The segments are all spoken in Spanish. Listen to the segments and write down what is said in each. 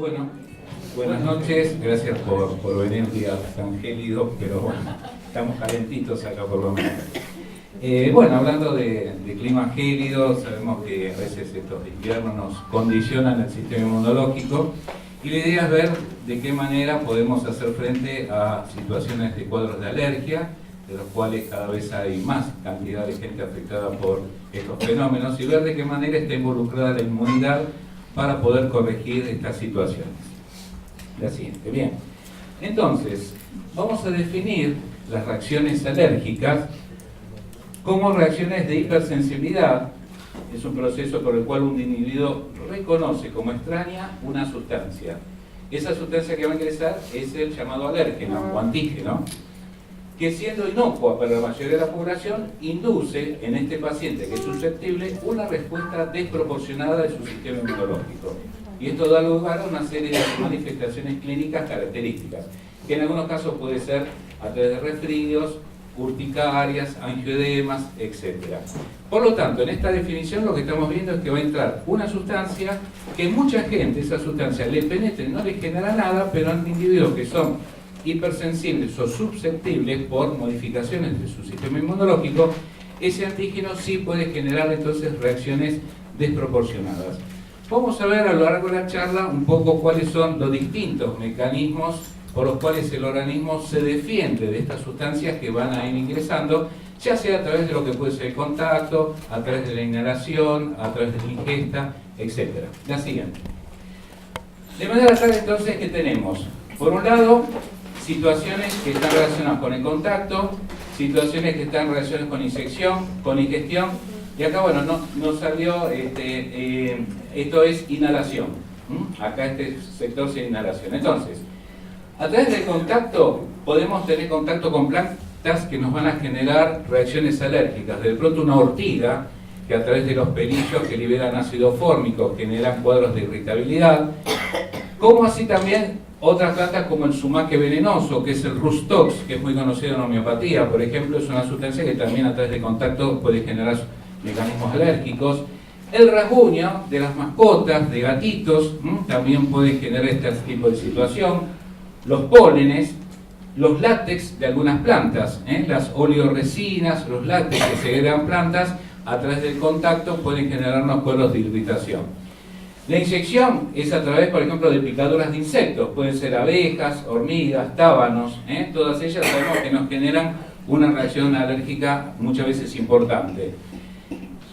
Bueno, buenas noches, gracias por venir un día tan gélido, pero bueno, estamos calentitos acá por lo menos. Bueno, hablando de clima gélido, sabemos que a veces estos inviernos nos condicionan el sistema inmunológico y la idea es ver de qué manera podemos hacer frente a situaciones de cuadros de alergia, de los cuales cada vez hay más cantidad de gente afectada por estos fenómenos, y ver de qué manera está involucrada la inmunidad para poder corregir estas situaciones. La siguiente, bien. Entonces, vamos a definir las reacciones alérgicas como reacciones de hipersensibilidad. Es un proceso por el cual un individuo reconoce como extraña una sustancia. Esa sustancia que va a ingresar es el llamado alérgeno o antígeno, que siendo inocua para la mayoría de la población, induce en este paciente que es susceptible una respuesta desproporcionada de su sistema inmunológico. Y esto da lugar a una serie de manifestaciones clínicas características, que en algunos casos puede ser a través de resfríos, urticarias, angioedemas, etc. Por lo tanto, en esta definición lo que estamos viendo es que va a entrar una sustancia que mucha gente, esa sustancia le penetra y no le genera nada, pero en individuos que son hipersensibles o susceptibles por modificaciones de su sistema inmunológico, ese antígeno sí puede generar entonces reacciones desproporcionadas. Vamos a ver a lo largo de la charla un poco cuáles son los distintos mecanismos por los cuales el organismo se defiende de estas sustancias que van a ir ingresando, ya sea a través de lo que puede ser el contacto, a través de la inhalación, a través de la ingesta, etc. La siguiente. De manera tal entonces que tenemos, por un lado, situaciones que están relacionadas con el contacto, situaciones que están relacionadas con inyección, con ingestión, y acá, bueno, no salió, esto es inhalación. Acá este sector es inhalación. Entonces, a través del contacto podemos tener contacto con plantas que nos van a generar reacciones alérgicas. De pronto una ortiga, que a través de los pelillos que liberan ácido fórmico generan cuadros de irritabilidad, como así también otras plantas como el sumaque venenoso, que es el Rustox, que es muy conocido en homeopatía, por ejemplo, es una sustancia que también a través de contacto puede generar mecanismos alérgicos. El rasguño de las mascotas, de gatitos, también puede generar este tipo de situación. Los pólenes, los látex de algunas plantas, las oleoresinas, los látex que segregan plantas, a través del contacto pueden generarnos cuadros de irritación. La inyección es a través, por ejemplo, de picaduras de insectos, pueden ser abejas, hormigas, tábanos, todas ellas sabemos que nos generan una reacción alérgica muchas veces importante.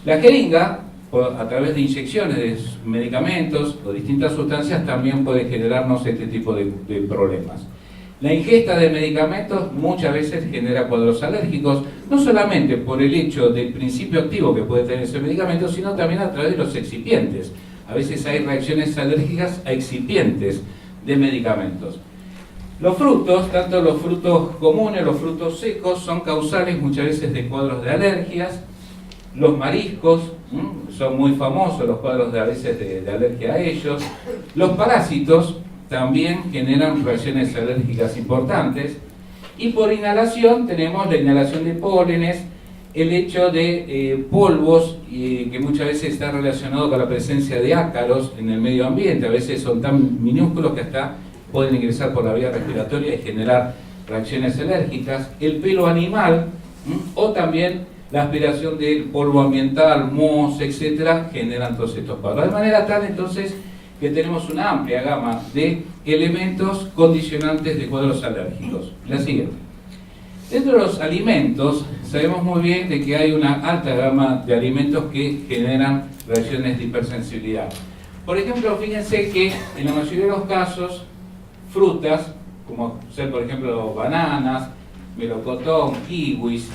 La jeringa, a través de inyecciones de medicamentos o distintas sustancias, también puede generarnos este tipo de problemas. La ingesta de medicamentos muchas veces genera cuadros alérgicos, no solamente por el hecho del principio activo que puede tener ese medicamento, sino también a través de los excipientes. A veces hay reacciones alérgicas a excipientes de medicamentos. Los frutos, tanto los frutos comunes, los frutos secos, son causales muchas veces de cuadros de alergias. Los mariscos, son muy famosos los cuadros a veces de alergia a ellos. Los parásitos también generan reacciones alérgicas importantes. Y por inhalación tenemos la inhalación de pólenes, el hecho de polvos que muchas veces está relacionado con la presencia de ácaros en el medio ambiente. A veces son tan minúsculos que hasta pueden ingresar por la vía respiratoria y generar reacciones alérgicas. El pelo animal, o también la aspiración del polvo ambiental, moho, etcétera, generan todos estos cuadros. De manera tal entonces que tenemos una amplia gama de elementos condicionantes de cuadros alérgicos. La siguiente. Dentro de los alimentos, sabemos muy bien de que hay una alta gama de alimentos que generan reacciones de hipersensibilidad. Por ejemplo, fíjense que en la mayoría de los casos, frutas, como ser por ejemplo bananas, melocotón, kiwis,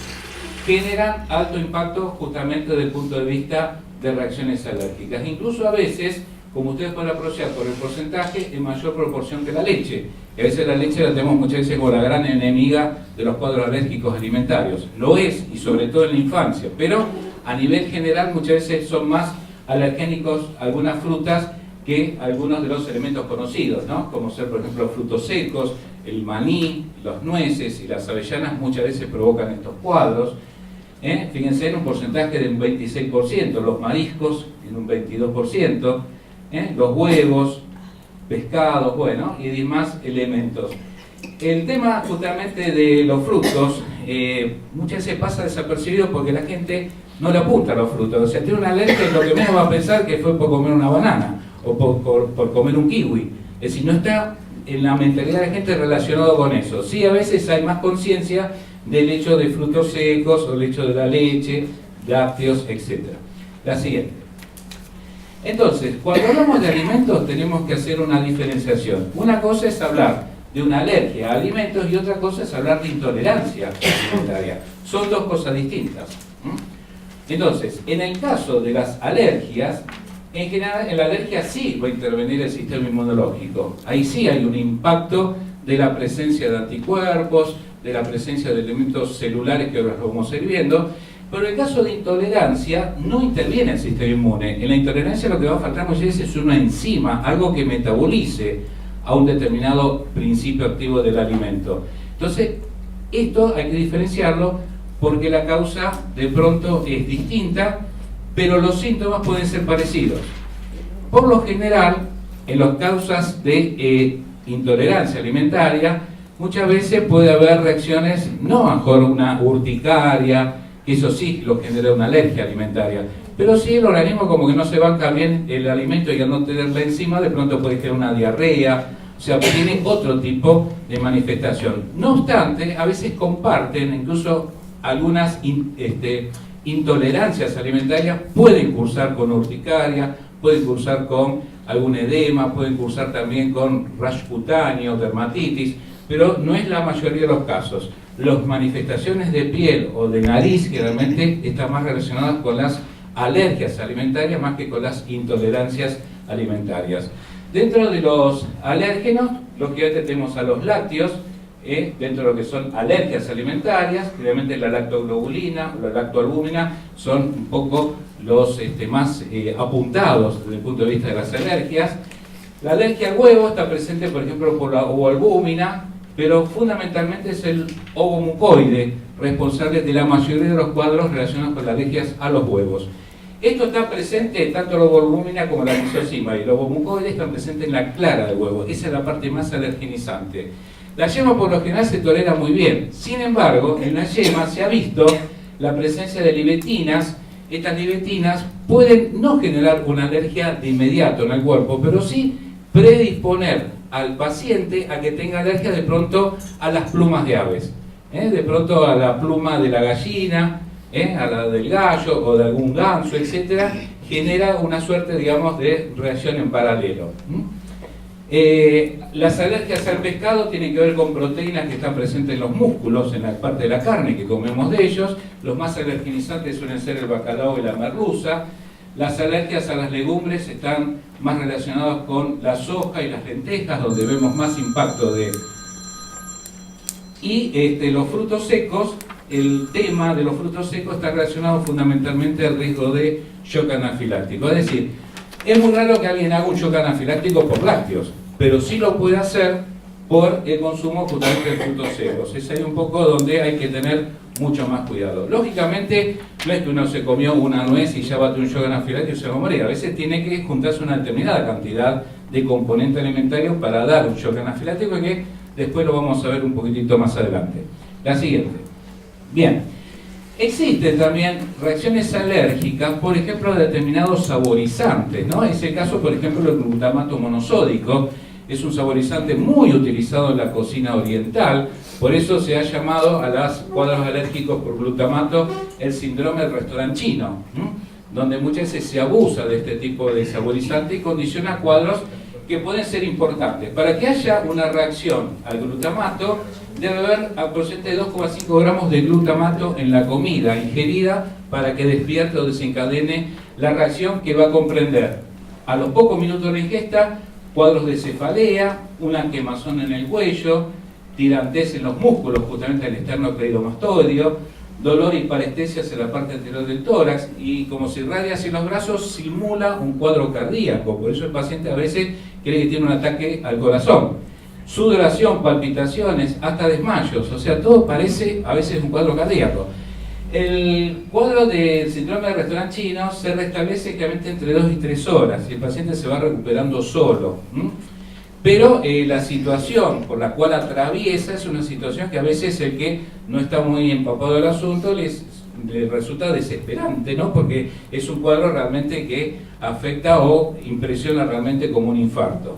generan alto impacto justamente desde el punto de vista de reacciones alérgicas. Incluso a veces, como ustedes pueden apreciar por el porcentaje, en mayor proporción que la leche. Y a veces la leche la tenemos muchas veces como la gran enemiga de los cuadros alérgicos alimentarios. Lo es, y sobre todo en la infancia, pero a nivel general muchas veces son más alergénicos algunas frutas que algunos de los elementos conocidos, ¿no? Como ser por ejemplo frutos secos, el maní, los nueces y las avellanas muchas veces provocan estos cuadros. Fíjense en un porcentaje de un 26%, los mariscos en un 22%, los huevos, pescados, bueno, y demás elementos. El tema justamente de los frutos, muchas veces pasa desapercibido porque la gente no le apunta a los frutos. O sea, tiene una alergia y lo que menos va a pensar que fue por comer una banana o por comer un kiwi. Es decir, no está en la mentalidad de la gente relacionado con eso. Sí, a veces hay más conciencia del hecho de frutos secos o el hecho de la leche, lácteos, etc. La siguiente. Entonces, cuando hablamos de alimentos tenemos que hacer una diferenciación. Una cosa es hablar de una alergia a alimentos y otra cosa es hablar de intolerancia alimentaria. Son dos cosas distintas. Entonces, en el caso de las alergias, en general en la alergia sí va a intervenir el sistema inmunológico. Ahí sí hay un impacto de la presencia de anticuerpos, de la presencia de elementos celulares que ahora lo vamos a ir viendo. Pero en el caso de intolerancia, no interviene el sistema inmune. En la intolerancia lo que va a faltar muchas veces es una enzima, algo que metabolice a un determinado principio activo del alimento. Entonces, esto hay que diferenciarlo porque la causa de pronto es distinta, pero los síntomas pueden ser parecidos. Por lo general, en las causas de intolerancia alimentaria, muchas veces puede haber reacciones, no a mejor una urticaria, que eso sí lo genera una alergia alimentaria, pero si el organismo como que no se banca bien el alimento y al no tenerla encima, de pronto puede tener una diarrea, o sea, tiene otro tipo de manifestación. No obstante, a veces comparten, incluso algunas intolerancias alimentarias pueden cursar con urticaria, pueden cursar con algún edema, pueden cursar también con rash cutáneo, dermatitis, pero no es la mayoría de los casos. Las manifestaciones de piel o de nariz generalmente están más relacionadas con las alergias alimentarias más que con las intolerancias alimentarias. Dentro de los alérgenos, lógicamente tenemos a los lácteos, dentro de lo que son alergias alimentarias, realmente la lactoglobulina, la lactoalbúmina son un poco los más apuntados desde el punto de vista de las alergias. La alergia al huevo está presente, por ejemplo, por la ovoalbúmina, pero fundamentalmente es el ovomucoide responsable de la mayoría de los cuadros relacionados con las alergias a los huevos. Esto está presente tanto la ovoalbúmina como la lisozima, y los ovomucoides están presentes en la clara del huevo. Esa es la parte más alergenizante. La yema por lo general se tolera muy bien. Sin embargo, en la yema se ha visto la presencia de libetinas. Estas libetinas pueden no generar una alergia de inmediato en el cuerpo, pero sí predisponer al paciente a que tenga alergia de pronto a las plumas de aves, de pronto a la pluma de la gallina, a la del gallo o de algún ganso, etc. Genera una suerte, digamos, de reacción en paralelo. Las alergias al pescado tienen que ver con proteínas que están presentes en los músculos, en la parte de la carne que comemos de ellos. Los más alergenizantes suelen ser el bacalao y la merluza. Las alergias a las legumbres están más relacionadas con la soja y las lentejas, donde vemos más impacto de... Y los frutos secos, el tema de los frutos secos está relacionado fundamentalmente al riesgo de shock anafiláctico. Es decir, es muy raro que alguien haga un shock anafiláctico por lácteos, pero sí lo puede hacer por el consumo justamente de frutos secos. Es ahí un poco donde hay que tener mucho más cuidado. Lógicamente, no es que uno se comió una nuez y ya bate un shock anafiláctico y se va a morir. A veces tiene que juntarse una determinada cantidad de componente alimentario para dar un shock anafiláctico, que después lo vamos a ver un poquitito más adelante. La siguiente. Bien. Existen también reacciones alérgicas, por ejemplo, a determinados saborizantes, ¿no? Es el caso, por ejemplo, del glutamato monosódico. Es un saborizante muy utilizado en la cocina oriental, por eso se ha llamado a los cuadros alérgicos por glutamato el síndrome del restaurante chino, donde muchas veces se abusa de este tipo de saborizante y condiciona cuadros que pueden ser importantes. Para que haya una reacción al glutamato, debe haber aproximadamente 2,5 gramos de glutamato en la comida ingerida para que despierte o desencadene la reacción, que va a comprender a los pocos minutos de la ingesta cuadros de cefalea, una quemazón en el cuello, tirantez en los músculos, justamente el esternocleidomastoideo, dolor y parestesias en la parte anterior del tórax, y como se irradia hacia los brazos, simula un cuadro cardíaco. Por eso el paciente a veces cree que tiene un ataque al corazón. Sudoración, palpitaciones, hasta desmayos, o sea, todo parece a veces un cuadro cardíaco. El cuadro del síndrome del restaurante chino se restablece claramente entre 2 y 3 horas y el paciente se va recuperando solo. Pero la situación por la cual atraviesa es una situación que a veces el que no está muy empapado del asunto le resulta desesperante, ¿no? Porque es un cuadro realmente que afecta o impresiona realmente como un infarto.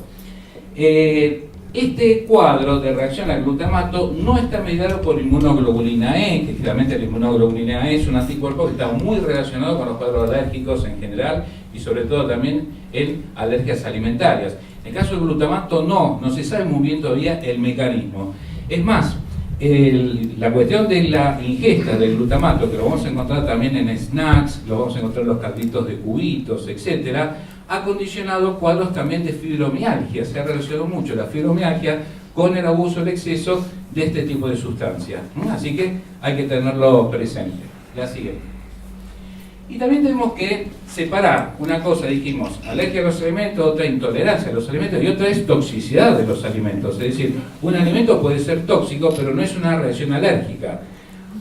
Este cuadro de reacción al glutamato no está mediado por inmunoglobulina E, que claramente la inmunoglobulina E es un anticuerpo que está muy relacionado con los cuadros alérgicos en general y sobre todo también en alergias alimentarias. En el caso del glutamato no se sabe muy bien todavía el mecanismo. Es más, la cuestión de la ingesta del glutamato, que lo vamos a encontrar también en snacks, lo vamos a encontrar en los calditos de cubitos, etcétera, ha condicionado cuadros también de fibromialgia. Se ha relacionado mucho la fibromialgia con el abuso, el exceso de este tipo de sustancias. Así que hay que tenerlo presente. La siguiente. Y también tenemos que separar una cosa, dijimos, alergia a los alimentos, otra intolerancia a los alimentos y otra es toxicidad de los alimentos. Es decir, un alimento puede ser tóxico, pero no es una reacción alérgica.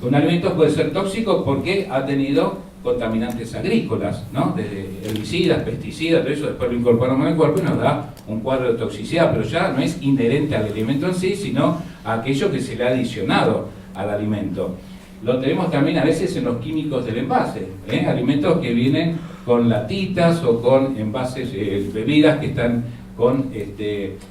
Un alimento puede ser tóxico porque ha tenido contaminantes agrícolas, ¿no? Desde herbicidas, pesticidas, todo eso después lo incorporamos en el cuerpo y nos da un cuadro de toxicidad, pero ya no es inherente al alimento en sí, sino a aquello que se le ha adicionado al alimento. Lo tenemos también a veces en los químicos del envase, alimentos que vienen con latitas o con envases, bebidas que están con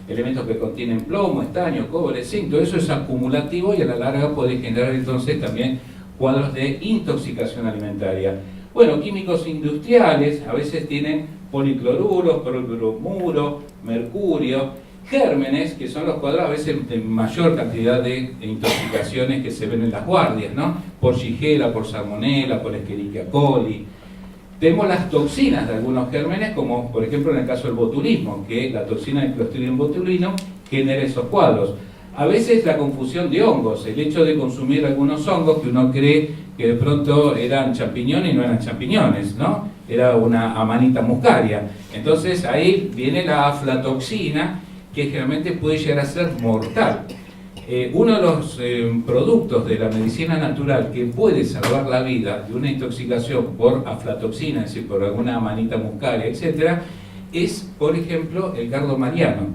elementos que contienen plomo, estaño, cobre, zinc, todo eso es acumulativo y a la larga puede generar entonces también cuadros de intoxicación alimentaria. Bueno, químicos industriales a veces tienen policloruros, bromuro, mercurio, gérmenes, que son los cuadros a veces de mayor cantidad de intoxicaciones que se ven en las guardias, ¿no? Por Shigella, por Salmonella, por Escherichia coli. Tenemos las toxinas de algunos gérmenes, como por ejemplo en el caso del botulismo, que la toxina de Clostridium botulinum genera esos cuadros. A veces la confusión de hongos, el hecho de consumir algunos hongos que uno cree que de pronto eran champiñones y no eran champiñones, ¿no? Era una amanita muscaria. Entonces ahí viene la aflatoxina, que generalmente puede llegar a ser mortal. Uno de los productos de la medicina natural que puede salvar la vida de una intoxicación por aflatoxina, es decir, por alguna amanita muscaria, etc., es, por ejemplo, el cardomariano.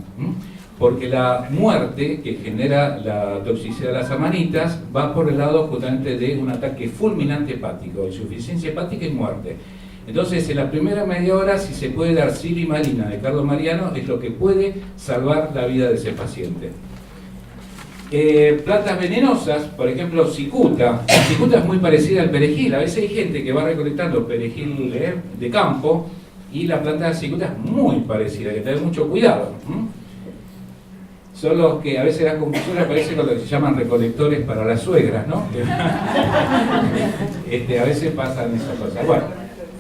Porque la muerte que genera la toxicidad de las amanitas va por el lado justamente de un ataque fulminante hepático, insuficiencia hepática y muerte. Entonces, en la primera media hora, si se puede dar silimarina de cardomariano, es lo que puede salvar la vida de ese paciente. Plantas venenosas, por ejemplo, cicuta. La cicuta es muy parecida al perejil. A veces hay gente que va recolectando perejil de campo y la planta de cicuta es muy parecida, hay que tener mucho cuidado. Son los que a veces las confusiones aparecen con lo que se llaman recolectores para las suegras, ¿no? A veces pasan esas cosas. Bueno,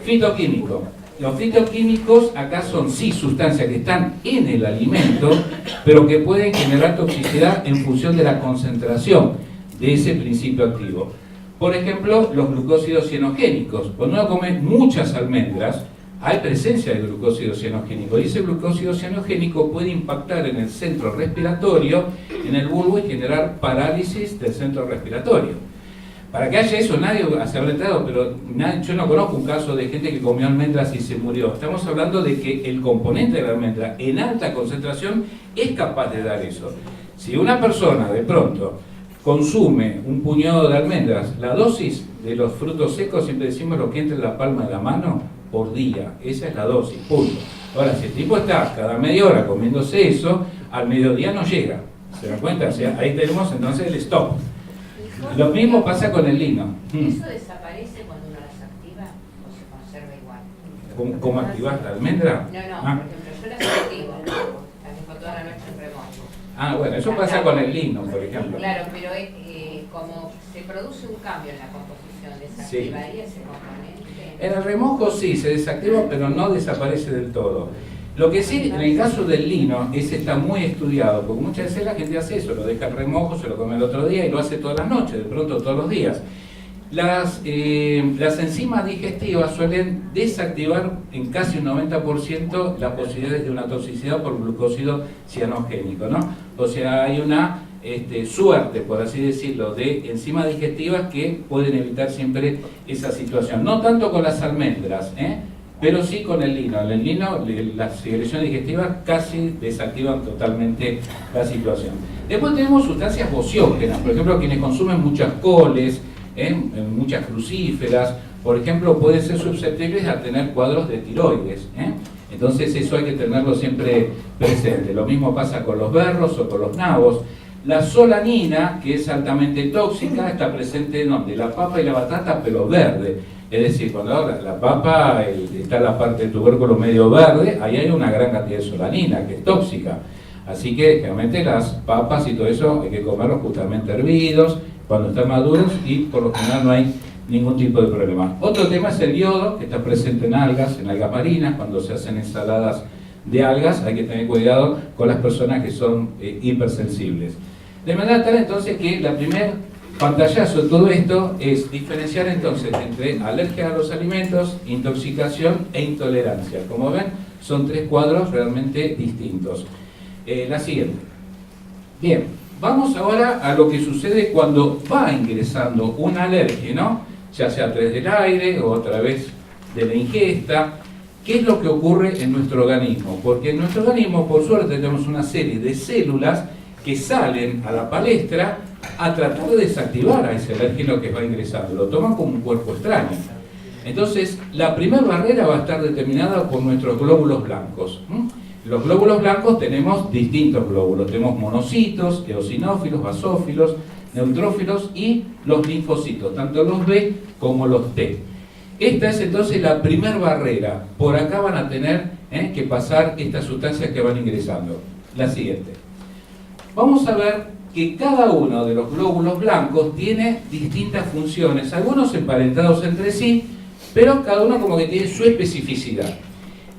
fitoquímico. Los fitoquímicos acá son sí sustancias que están en el alimento, pero que pueden generar toxicidad en función de la concentración de ese principio activo. Por ejemplo, los glucósidos cianogénicos. Cuando uno come muchas almendras, hay presencia de glucósido cianogénico y ese glucósido cianogénico puede impactar en el centro respiratorio, en el bulbo y generar parálisis del centro respiratorio. Para que haya eso, nadie se habrá enterado, pero yo no conozco un caso de gente que comió almendras y se murió. Estamos hablando de que el componente de la almendra en alta concentración es capaz de dar eso. Si una persona de pronto consume un puñado de almendras, la dosis de los frutos secos, siempre decimos lo que entra en la palma de la mano por día, esa es la dosis, punto. Ahora, si el tipo está cada media hora comiéndose eso, al mediodía no llega, ¿se dan cuenta? O sea, ahí tenemos entonces el stop. Lo mismo pasa con el lino. ¿Eso desaparece cuando uno las activa o se conserva igual? ¿Cómo activas la almendra? No, por ejemplo, yo las activo, las dejo toda la noche en remojo. Bueno, eso pasa con el lino, por ejemplo. Claro, pero como se produce un cambio en la composición, ¿desactivaría ese componente? En el remojo sí, se desactiva, pero no desaparece del todo. Lo que sí, en el caso del lino, ese está muy estudiado, porque muchas veces la gente hace eso, lo deja en remojo, se lo come el otro día y lo hace todas las noches, de pronto todos los días. Las enzimas digestivas suelen desactivar en casi un 90% las posibilidades de una toxicidad por glucósido cianogénico, ¿no? O sea, hay una suerte, por así decirlo, de enzimas digestivas que pueden evitar siempre esa situación. No tanto con las almendras, pero sí con el lino. En el lino las secreciones digestivas casi desactivan totalmente la situación. Después tenemos sustancias bociógenas, por ejemplo, quienes consumen muchas coles, muchas crucíferas, por ejemplo, pueden ser susceptibles a tener cuadros de tiroides. Entonces eso hay que tenerlo siempre presente. Lo mismo pasa con los berros o con los nabos. La solanina, que es altamente tóxica, está presente en donde la papa y la batata, pero verde. Es decir, cuando la papa está la parte del tubérculo medio verde, ahí hay una gran cantidad de solanina, que es tóxica. Así que generalmente las papas y todo eso hay que comerlos justamente hervidos, cuando están maduros, y por lo general no hay ningún tipo de problema. Otro tema es el yodo, que está presente en algas marinas. Cuando se hacen ensaladas de algas hay que tener cuidado con las personas que son hipersensibles. De manera tal entonces que la primer pantallazo de todo esto es diferenciar entonces entre alergia a los alimentos, intoxicación e intolerancia. Como ven, son tres cuadros realmente distintos. La siguiente. Bien, vamos ahora a lo que sucede cuando va ingresando un alérgeno, ya sea a través del aire o a través de la ingesta. ¿Qué es lo que ocurre en nuestro organismo? Porque en nuestro organismo, por suerte, tenemos una serie de células que salen a la palestra a tratar de desactivar a ese alérgeno que va ingresando. Lo toman como un cuerpo extraño. Entonces, la primera barrera va a estar determinada por nuestros glóbulos blancos. Los glóbulos blancos tenemos distintos glóbulos. Tenemos monocitos, eosinófilos, basófilos, neutrófilos y los linfocitos, tanto los B como los T. Esta es entonces la primera barrera. Por acá van a tener que pasar estas sustancias que van ingresando. La siguiente. Vamos a ver que cada uno de los glóbulos blancos tiene distintas funciones, algunos emparentados entre sí, pero cada uno como que tiene su especificidad.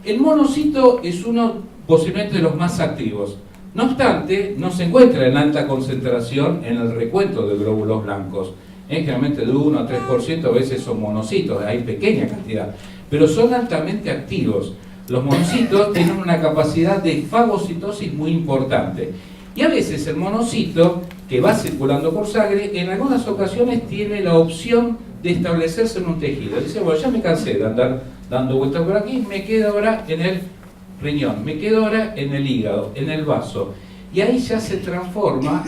El monocito es uno posiblemente de los más activos. No obstante, no se encuentra en alta concentración en el recuento de glóbulos blancos. Generalmente de 1 a 3%, a veces son monocitos, hay pequeña cantidad, pero son altamente activos. Los monocitos tienen una capacidad de fagocitosis muy importante. Y a veces el monocito, que va circulando por sangre, en algunas ocasiones tiene la opción de establecerse en un tejido. Dice, bueno, ya me cansé de andar dando vueltas por aquí, me quedo ahora en el riñón, me quedo ahora en el hígado, en el vaso. Y ahí ya se transforma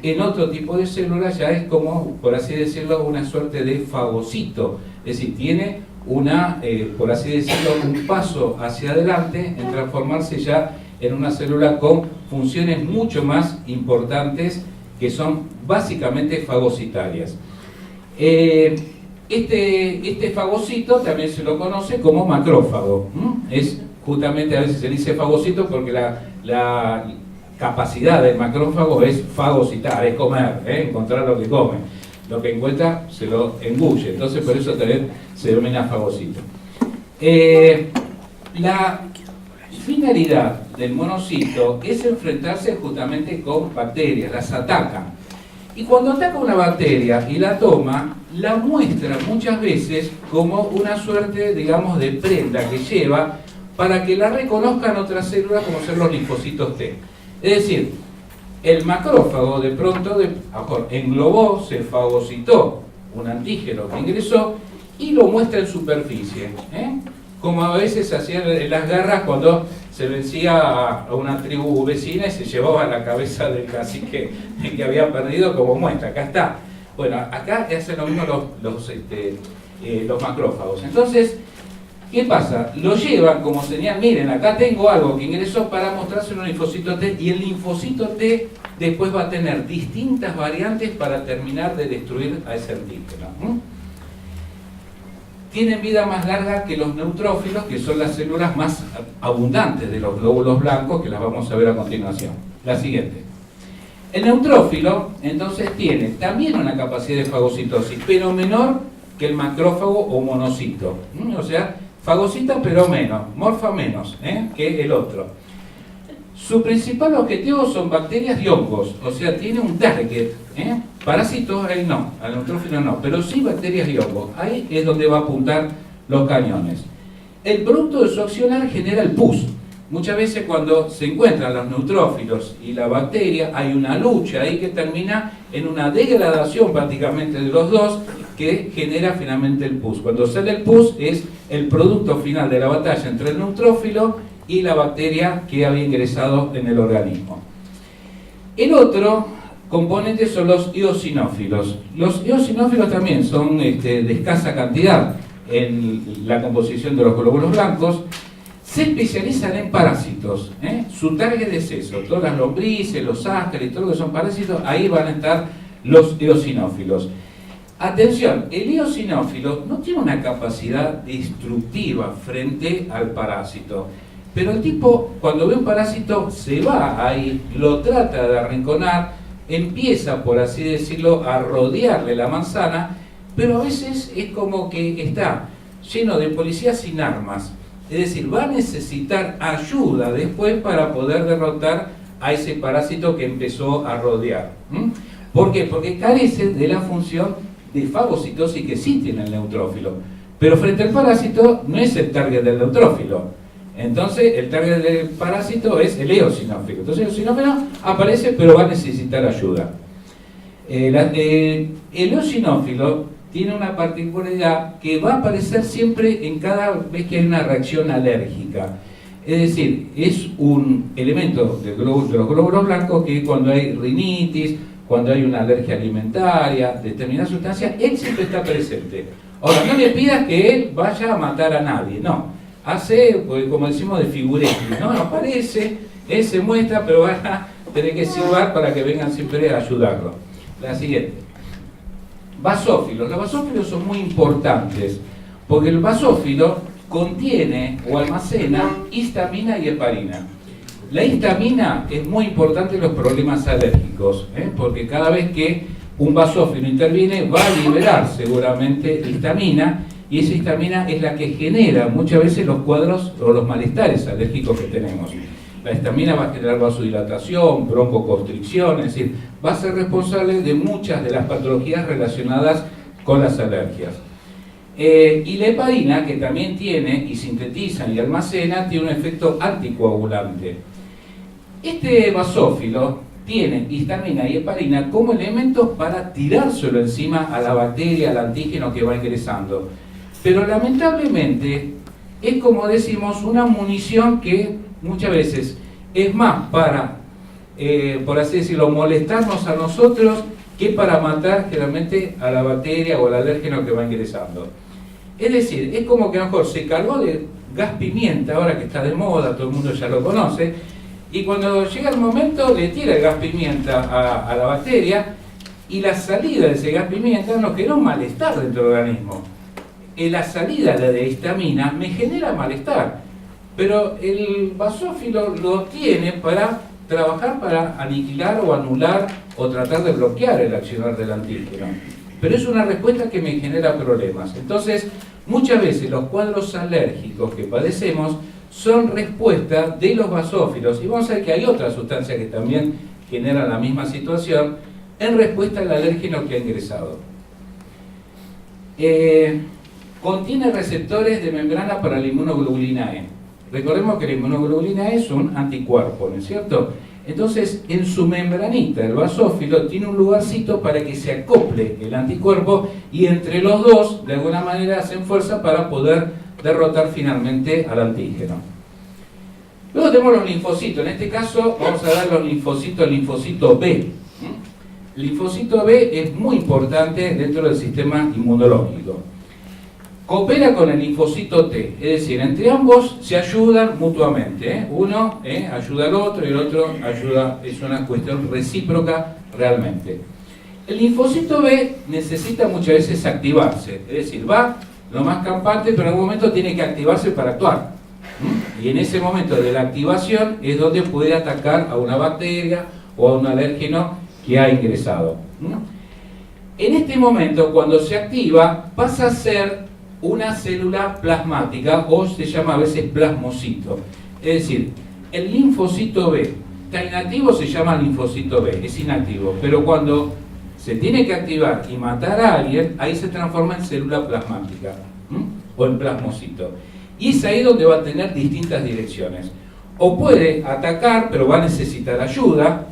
en otro tipo de célula, ya es como, por así decirlo, una suerte de fagocito. Es decir, tiene una, por así decirlo, un paso hacia adelante en transformarse ya en una célula con funciones mucho más importantes, que son básicamente fagocitarias. Este fagocito también se lo conoce como macrófago. Es justamente, a veces se dice fagocito porque la capacidad del macrófago es fagocitar, es comer, encontrar lo que come. Lo que encuentra se lo engulle, entonces por eso también se denomina fagocito. La finalidad del monocito es enfrentarse justamente con bacterias, las atacan. Y cuando ataca una bacteria y la toma, la muestra muchas veces como una suerte, digamos, de prenda que lleva para que la reconozcan otras células como ser los linfocitos T. Es decir, el macrófago de pronto englobó, se fagocitó un antígeno que ingresó y lo muestra en superficie. Como a veces hacían en las guerras cuando se vencía a una tribu vecina y se llevaba la cabeza del cacique que había perdido como muestra. Acá está. Bueno, acá hacen lo mismo los macrófagos. Entonces, ¿qué pasa? Lo llevan como señal, miren, acá tengo algo que ingresó para mostrárselo a un linfocito T, y el linfocito T después va a tener distintas variantes para terminar de destruir a ese antígeno. Tienen vida más larga que los neutrófilos, que son las células más abundantes de los glóbulos blancos, que las vamos a ver a continuación. La siguiente. El neutrófilo, entonces, tiene también una capacidad de fagocitosis, pero menor que el macrófago o monocito. O sea, fagocita pero menos, morfa menos que el otro. Su principal objetivo son bacterias y hongos, o sea, tiene un target. Parásitos ahí no, al neutrófilo no, pero sí bacterias y hongos. Ahí es donde va a apuntar los cañones. El producto de su accionar genera el pus. Muchas veces cuando se encuentran los neutrófilos y la bacteria, hay una lucha ahí que termina en una degradación prácticamente de los dos, que genera finalmente el pus. Cuando sale el pus es el producto final de la batalla entre el neutrófilo y la bacteria que había ingresado en el organismo. El otro componente son los eosinófilos. Los eosinófilos también son de escasa cantidad en la composición de los glóbulos blancos. Se especializan en parásitos, Su target es eso, todas las lombrices, los ácaros, todo lo que son parásitos, ahí van a estar los eosinófilos. Atención, el eosinófilo no tiene una capacidad destructiva frente al parásito, pero el tipo, cuando ve un parásito, se va ahí, lo trata de arrinconar, empieza, por así decirlo, a rodearle la manzana, pero a veces es como que está lleno de policías sin armas. Es decir, va a necesitar ayuda después para poder derrotar a ese parásito que empezó a rodear. ¿Por qué? Porque carece de la función de fagocitosis que sí tiene el neutrófilo. Pero frente al parásito no es el target del neutrófilo. Entonces el target del parásito es el eosinófilo. Entonces el eosinófilo aparece pero va a necesitar ayuda. El eosinófilo tiene una particularidad que va a aparecer siempre en cada vez que hay una reacción alérgica. Es decir, es un elemento de los glóbulos blancos que cuando hay rinitis, cuando hay una alergia alimentaria, determinada sustancia, él siempre está presente. Ahora, no le pidas que él vaya a matar a nadie, no. Hace, pues, como decimos, de figuretti, ¿no? Aparece, él se muestra, pero van a tener que silbar para que vengan siempre a ayudarlo. La siguiente. Basófilos. Los basófilos son muy importantes porque el basófilo contiene o almacena histamina y heparina. La histamina es muy importante en los problemas alérgicos, porque cada vez que un basófilo interviene va a liberar seguramente histamina, y esa histamina es la que genera muchas veces los cuadros o los malestares alérgicos que tenemos. La histamina va a generar vasodilatación, broncoconstricción, es decir, va a ser responsable de muchas de las patologías relacionadas con las alergias. Y la heparina, que también tiene y sintetiza y almacena, tiene un efecto anticoagulante. Este basófilo tiene histamina y heparina como elementos para tirárselo encima a la bacteria, al antígeno que va ingresando. Pero lamentablemente es, como decimos, una munición que muchas veces es más para, por así decirlo, molestarnos a nosotros que para matar generalmente a la bacteria o al alérgeno que va ingresando. Es decir, es como que a lo mejor se cargó de gas pimienta, ahora que está de moda, todo el mundo ya lo conoce, y cuando llega el momento le tira el gas pimienta a la bacteria, y la salida de ese gas pimienta nos genera un malestar dentro del organismo. La salida de histamina me genera malestar, pero el basófilo lo tiene para trabajar para aniquilar o anular o tratar de bloquear el accionar del antígeno. Pero es una respuesta que me genera problemas. Entonces, muchas veces los cuadros alérgicos que padecemos son respuesta de los basófilos, y vamos a ver que hay otras sustancias que también generan la misma situación en respuesta al alérgeno que ha ingresado. Contiene receptores de membrana para la inmunoglobulina E. Recordemos que la inmunoglobulina E es un anticuerpo, ¿no es cierto? Entonces, en su membranita, el basófilo tiene un lugarcito para que se acople el anticuerpo, y entre los dos, de alguna manera, hacen fuerza para poder derrotar finalmente al antígeno. Luego tenemos los linfocitos. En este caso, vamos a dar los linfocitos, el linfocito B. El linfocito B es muy importante dentro del sistema inmunológico. Coopera con el linfocito T, es decir, entre ambos se ayudan mutuamente. Uno ayuda al otro y el otro ayuda, es una cuestión recíproca realmente. El linfocito B necesita muchas veces activarse, es decir, va lo más campante, pero en algún momento tiene que activarse para actuar. Y en ese momento de la activación es donde puede atacar a una bacteria o a un alérgeno que ha ingresado. En este momento, cuando se activa, pasa a ser una célula plasmática, o se llama a veces plasmocito. Es decir, el linfocito B está inactivo, se llama linfocito B, es inactivo, pero cuando se tiene que activar y matar a alguien, ahí se transforma en célula plasmática, o en plasmocito. Y es ahí donde va a tener distintas direcciones. O puede atacar, pero va a necesitar ayuda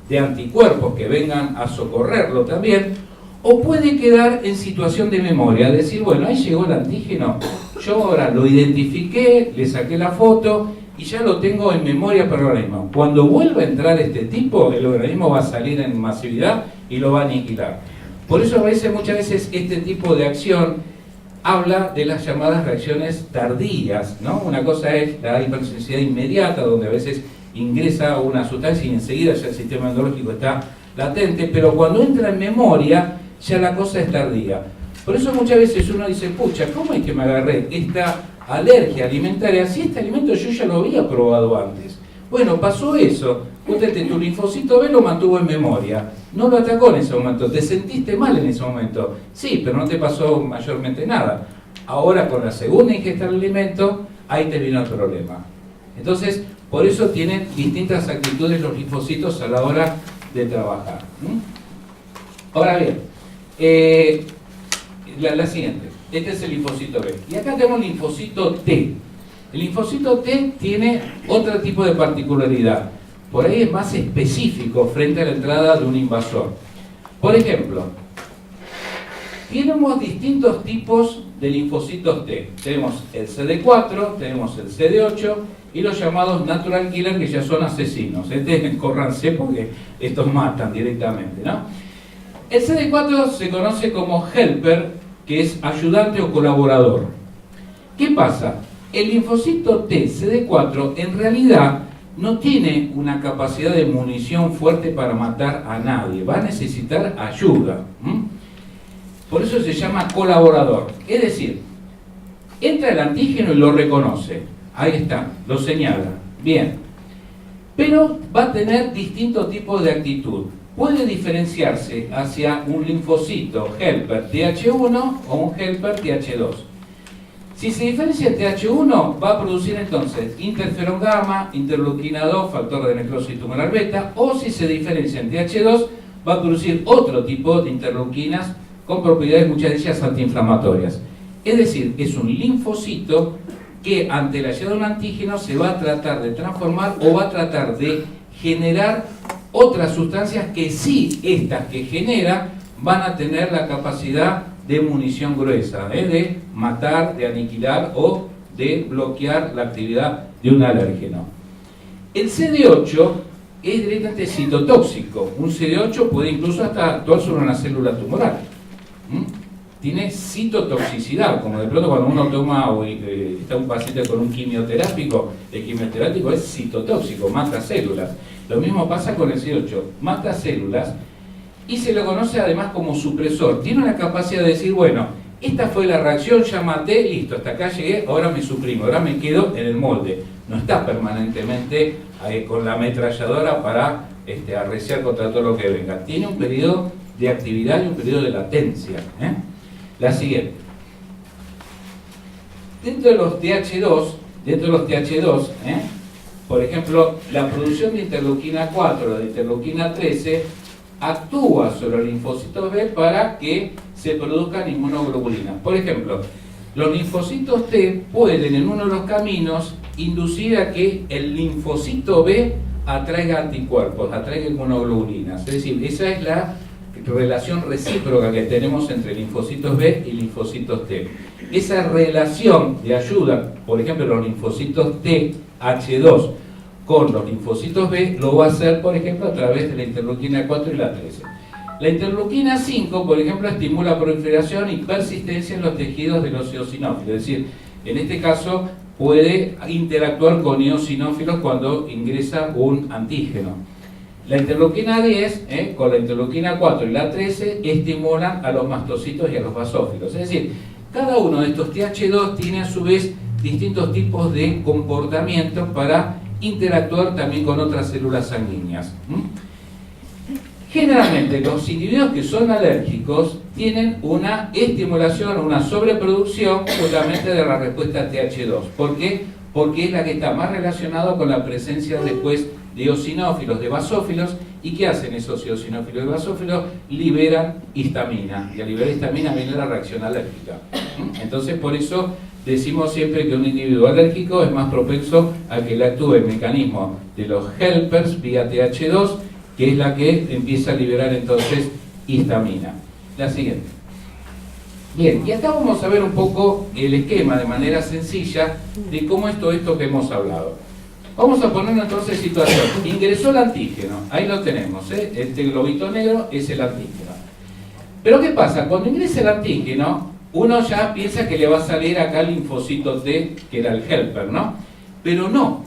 de anticuerpos que vengan a socorrerlo también, O puede quedar en situación de memoria, decir, bueno, ahí llegó el antígeno, yo ahora lo identifiqué, le saqué la foto y ya lo tengo en memoria para el organismo. Cuando vuelva a entrar este tipo, el organismo va a salir en masividad y lo va a aniquilar. Por eso muchas veces este tipo de acción habla de las llamadas reacciones tardías, ¿no? Una cosa es la hipersensibilidad inmediata, donde a veces ingresa una sustancia y enseguida ya el sistema inmunológico está latente, pero cuando entra en memoria ya la cosa es tardía. Por eso muchas veces uno dice, pucha, ¿cómo es que me agarré esta alergia alimentaria si este alimento yo ya lo había probado antes? Bueno, pasó eso, justamente tu linfocito B lo mantuvo en memoria, no lo atacó en ese momento, te sentiste mal en ese momento, sí, pero no te pasó mayormente nada. Ahora con la segunda ingesta del alimento, ahí te vino el problema. Entonces, por eso tienen distintas actitudes los linfocitos a la hora de trabajar. Ahora bien, la siguiente, este es el linfocito B. Y acá tenemos el linfocito T. El linfocito T tiene otro tipo de particularidad. Por ahí es más específico frente a la entrada de un invasor. Por ejemplo, tenemos distintos tipos de linfocitos T. Tenemos el CD4, tenemos el CD8 y los llamados natural killer, que ya son asesinos. Córranse porque estos matan directamente, ¿no? El CD4 se conoce como helper, que es ayudante o colaborador. ¿Qué pasa? El linfocito T CD4 en realidad no tiene una capacidad de munición fuerte para matar a nadie, va a necesitar ayuda. Por eso se llama colaborador. Es decir, entra el antígeno y lo reconoce. Ahí está, lo señala. Bien. Pero va a tener distintos tipos de actitud. Puede diferenciarse hacia un linfocito helper TH1 o un helper TH2. Si se diferencia TH1, va a producir entonces interferón gamma, interleuquina 2, factor de necrosis tumoral beta, o si se diferencia en TH2, va a producir otro tipo de interleuquinas con propiedades, muchas de ellas antiinflamatorias. Es decir, es un linfocito que ante la llegada de un antígeno se va a tratar de transformar o va a tratar de generar otras sustancias que sí, estas que genera, van a tener la capacidad de munición gruesa, de matar, de aniquilar o de bloquear la actividad de un alérgeno. El CD8 es directamente citotóxico. Un CD8 puede incluso hasta actuar sobre una célula tumoral. Tiene citotoxicidad, como de pronto cuando uno toma o está un paciente con un quimioterápico, el quimioterápico es citotóxico, mata células. Lo mismo pasa con el CD8, mata células y se lo conoce además como supresor. Tiene una capacidad de decir, bueno, esta fue la reacción, ya maté, listo, hasta acá llegué, ahora me suprimo, ahora me quedo en el molde. No está permanentemente con la ametralladora para arreciar contra todo lo que venga. Tiene un periodo de actividad y un periodo de latencia. La siguiente. Dentro de los TH2, por ejemplo, la producción de interleuquina 4 o de interleuquina 13 actúa sobre el linfocito B para que se produzcan inmunoglobulinas. Por ejemplo, los linfocitos T pueden en uno de los caminos inducir a que el linfocito B atraiga anticuerpos, atraiga inmunoglobulinas. Es decir, esa es la relación recíproca que tenemos entre linfocitos B y linfocitos T. Esa relación de ayuda, por ejemplo, los linfocitos T, H2, con los linfocitos B, lo va a hacer, por ejemplo, a través de la interleuquina 4 y la 13. La interleuquina 5, por ejemplo, estimula proliferación y persistencia en los tejidos de los eosinófilos. Es decir, en este caso puede interactuar con eosinófilos cuando ingresa un antígeno. La interleuquina 10, con la interleuquina 4 y la 13, estimulan a los mastocitos y a los basófilos. Es decir, cada uno de estos TH2 tiene a su vez distintos tipos de comportamientos para interactuar también con otras células sanguíneas. Generalmente los individuos que son alérgicos tienen una estimulación, una sobreproducción justamente de la respuesta TH2. ¿Por qué? Porque es la que está más relacionada con la presencia después de eosinófilos, de basófilos. ¿Y qué hacen esos eosinófilos y basófilos? Liberan histamina. Y al liberar histamina viene la reacción alérgica. Entonces por eso decimos siempre que un individuo alérgico es más propenso a que le actúe el mecanismo de los helpers vía TH2, que es la que empieza a liberar entonces histamina. La siguiente. Bien, y acá vamos a ver un poco el esquema de manera sencilla de cómo es todo esto que hemos hablado. Vamos a poner entonces situación. Ingresó el antígeno, ahí lo tenemos, ¿eh? Este globito negro es el antígeno. Pero ¿qué pasa? Cuando ingresa el antígeno, uno ya piensa que le va a salir acá el linfocito T, que era el helper, ¿no? Pero no.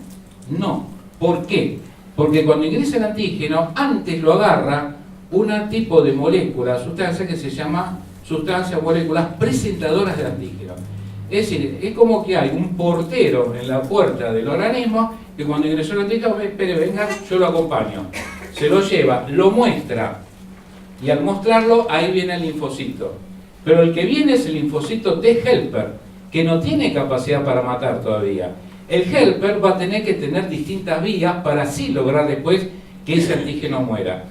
¿Por qué? Porque cuando ingresa el antígeno, antes lo agarra un tipo de molécula, sustancia que se llama sustancias, moléculas presentadoras del antígeno. Es decir, es como que hay un portero en la puerta del organismo que cuando ingresó el antígeno, espere, venga, yo lo acompaño. Se lo lleva, lo muestra, y al mostrarlo, ahí viene el linfocito. Pero el que viene es el linfocito T helper, que no tiene capacidad para matar todavía. El helper va a tener que tener distintas vías para así lograr después que ese antígeno muera.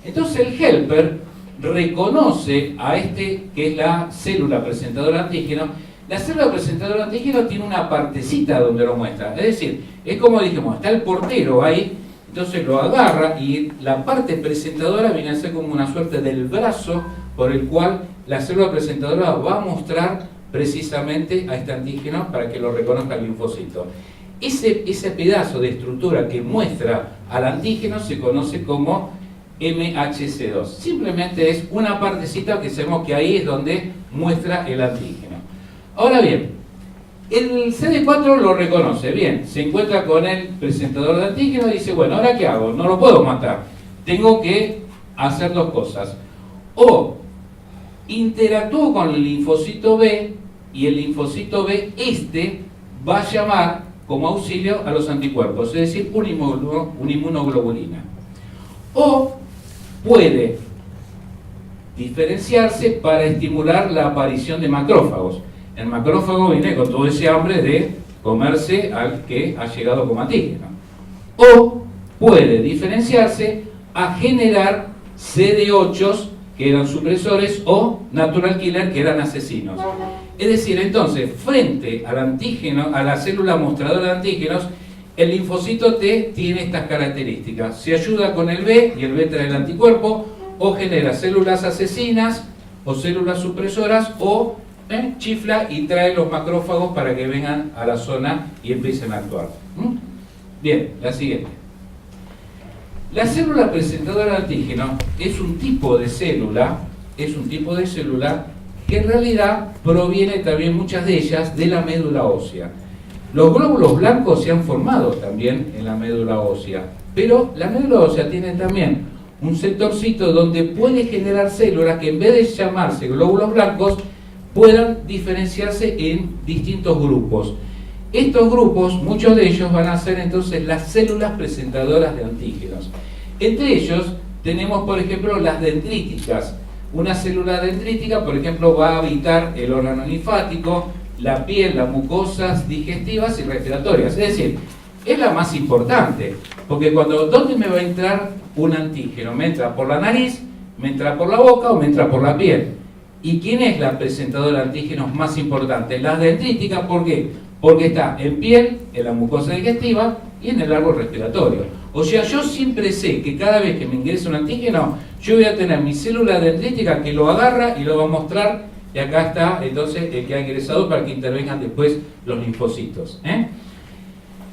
Entonces el helper reconoce a este que es la célula presentadora de antígeno. La célula presentadora de antígeno tiene una partecita donde lo muestra. Es decir, es como dijimos, está el portero ahí, entonces lo agarra y la parte presentadora viene a ser como una suerte del brazo por el cual la célula presentadora va a mostrar precisamente a este antígeno para que lo reconozca el linfocito. Ese pedazo de estructura que muestra al antígeno se conoce como MHC2. Simplemente es una partecita que sabemos que ahí es donde muestra el antígeno. Ahora bien, el CD4 lo reconoce, bien, se encuentra con el presentador de antígeno y dice, bueno, ¿ahora qué hago? No lo puedo matar, tengo que hacer dos cosas. O interactúo con el linfocito B y el linfocito B va a llamar como auxilio a los anticuerpos, es decir, una inmunoglobulina. O puede diferenciarse para estimular la aparición de macrófagos. El macrófago viene con todo ese hambre de comerse al que ha llegado como antígeno. O puede diferenciarse a generar CD8s que eran supresores o natural killer que eran asesinos. Es decir, entonces, frente al antígeno, a la célula mostradora de antígenos, el linfocito T tiene estas características. Se ayuda con el B y el B trae el anticuerpo, o genera células asesinas o células supresoras, o chifla y trae los macrófagos para que vengan a la zona y empiecen a actuar. Bien, la siguiente. La célula presentadora de antígeno es un tipo de célula, que en realidad proviene también muchas de ellas de la médula ósea. Los glóbulos blancos se han formado también en la médula ósea, pero la médula ósea tiene también un sectorcito donde puede generar células que en vez de llamarse glóbulos blancos puedan diferenciarse en distintos grupos. Estos grupos, muchos de ellos van a ser entonces las células presentadoras de antígenos. Entre ellos tenemos, por ejemplo, las dendríticas. Una célula dendrítica, por ejemplo, va a habitar el órgano linfático, la piel, las mucosas digestivas y respiratorias. Es decir, es la más importante, porque ¿dónde me va a entrar un antígeno? ¿Me entra por la nariz, me entra por la boca o me entra por la piel? ¿Y quién es la presentadora de antígenos más importante? Las dendríticas, ¿por qué? Porque está en piel, en la mucosa digestiva y en el árbol respiratorio. O sea, yo siempre sé que cada vez que me ingresa un antígeno, yo voy a tener mi célula dendrítica que lo agarra y lo va a mostrar, y acá está entonces el que ha ingresado para que intervengan después los linfocitos.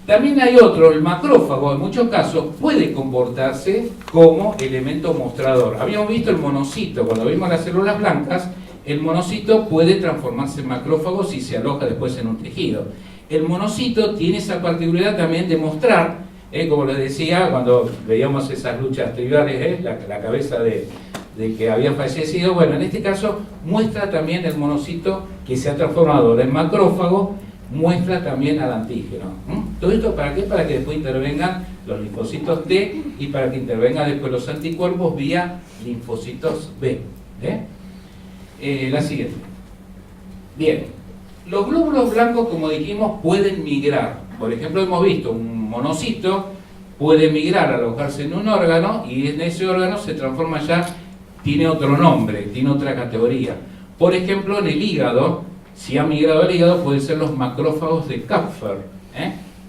También hay otro, el macrófago, en muchos casos puede comportarse como elemento mostrador. Habíamos visto el monocito, cuando vimos las células blancas, el monocito puede transformarse en macrófago si se aloja después en un tejido. El monocito tiene esa particularidad también de mostrar, como les decía, cuando veíamos esas luchas tribales, la cabeza del que había fallecido, bueno, en este caso muestra también el monocito que se ha transformado en macrófago, muestra también al antígeno. ¿Todo esto para qué? Para que después intervengan los linfocitos T y para que intervengan después los anticuerpos vía linfocitos B. La siguiente. Bien, los glóbulos blancos, como dijimos, pueden migrar. Por ejemplo, hemos visto un monocito puede migrar, alojarse en un órgano y en ese órgano se transforma ya, tiene otro nombre, tiene otra categoría. Por ejemplo, en el hígado, si ha migrado al hígado, pueden ser los macrófagos de Kupffer.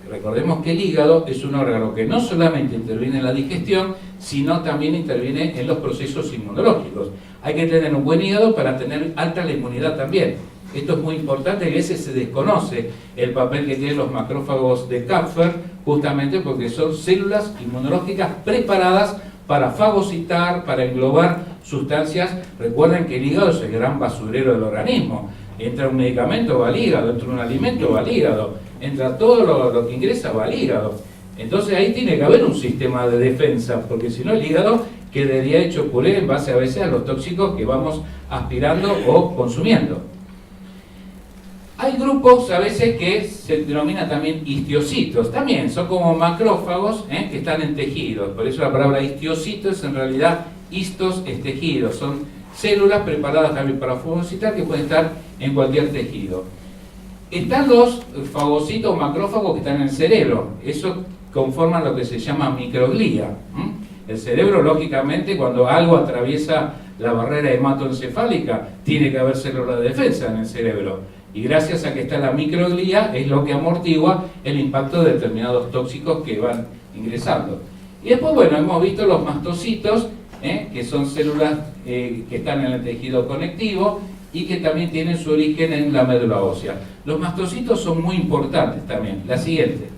Recordemos que el hígado es un órgano que no solamente interviene en la digestión, sino también interviene en los procesos inmunológicos. hay que tener un buen hígado para tener alta la inmunidad también. Esto es muy importante y a veces se desconoce el papel que tienen los macrófagos de Kupffer, justamente porque son células inmunológicas preparadas para fagocitar, para englobar sustancias. Recuerden que el hígado es el gran basurero del organismo. Entra un medicamento, va al hígado, entra un alimento, va al hígado, entra todo lo que ingresa, va al hígado. Entonces ahí tiene que haber un sistema de defensa, porque si no el hígado quedaría hecho puré en base a veces a los tóxicos que vamos aspirando o consumiendo. Hay grupos a veces que se denominan también histiocitos, también son como macrófagos que están en tejidos, por eso la palabra histiocito es en realidad histos, es tejidos, son células preparadas también para fagocitar que pueden estar en cualquier tejido. Están los fagocitos macrófagos que están en el cerebro, eso conforman lo que se llama microglía. El cerebro, lógicamente, cuando algo atraviesa la barrera hematoencefálica, tiene que haber células de defensa en el cerebro. Y gracias a que está la microglía, es lo que amortigua el impacto de determinados tóxicos que van ingresando. Y después, bueno, hemos visto los mastocitos, que son células que están en el tejido conectivo y que también tienen su origen en la médula ósea. Los mastocitos son muy importantes también. La siguiente.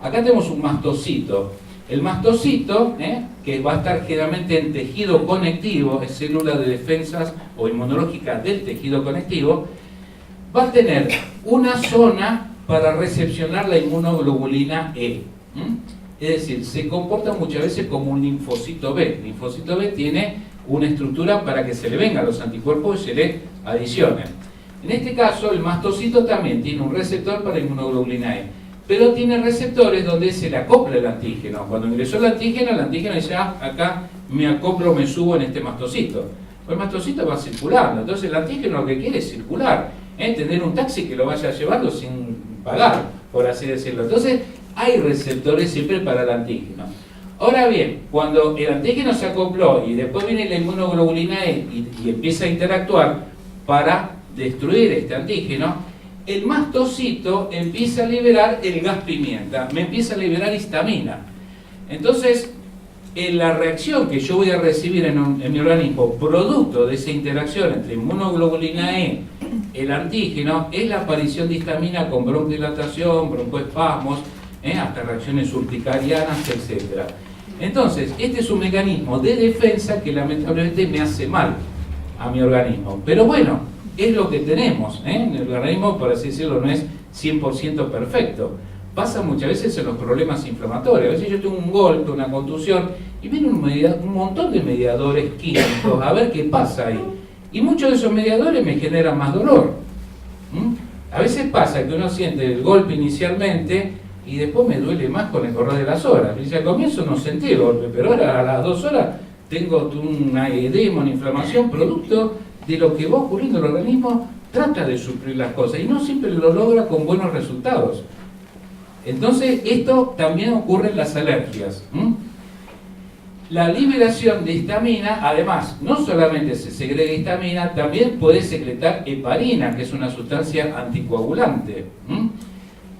Acá tenemos un mastocito. El mastocito, que va a estar generalmente en tejido conectivo, es célula de defensas o inmunológica del tejido conectivo, va a tener una zona para recepcionar la inmunoglobulina E. Es decir, se comporta muchas veces como un linfocito B. El linfocito B tiene una estructura para que se le vengan los anticuerpos y se le adicionen. En este caso, el mastocito también tiene un receptor para inmunoglobulina E, pero tiene receptores donde se le acopla el antígeno. Cuando ingresó el antígeno dice, acá me acoplo, me subo en este mastocito. Pues el mastocito va circulando, entonces el antígeno lo que quiere es circular, tener un taxi que lo vaya llevando sin pagar, por así decirlo. Entonces hay receptores siempre para el antígeno. Ahora bien, cuando el antígeno se acopló y después viene la inmunoglobulina E y empieza a interactuar para destruir este antígeno, el mastocito empieza a liberar el gas pimienta, me empieza a liberar histamina. Entonces, en la reacción que yo voy a recibir en mi organismo, producto de esa interacción entre inmunoglobulina E, el antígeno, es la aparición de histamina con broncodilatación, broncoespasmos, hasta reacciones urticarianas, etc. Entonces, este es un mecanismo de defensa que lamentablemente me hace mal a mi organismo. Pero bueno, es lo que tenemos, el organismo, por así decirlo, no es 100% perfecto. Pasa muchas veces en los problemas inflamatorios. A veces yo tengo un golpe, una contusión, y viene un montón de mediadores químicos a ver qué pasa ahí. Y muchos de esos mediadores me generan más dolor. A veces pasa que uno siente el golpe inicialmente y después me duele más con el correr de las horas. Dice, al comienzo no sentí el golpe, pero ahora a las 2 horas tengo una edema, una inflamación, producto de lo que va ocurriendo en el organismo. Trata de suplir las cosas y no siempre lo logra con buenos resultados. Entonces, esto también ocurre en las alergias. La liberación de histamina, además, no solamente se segrega histamina, también puede secretar heparina, que es una sustancia anticoagulante.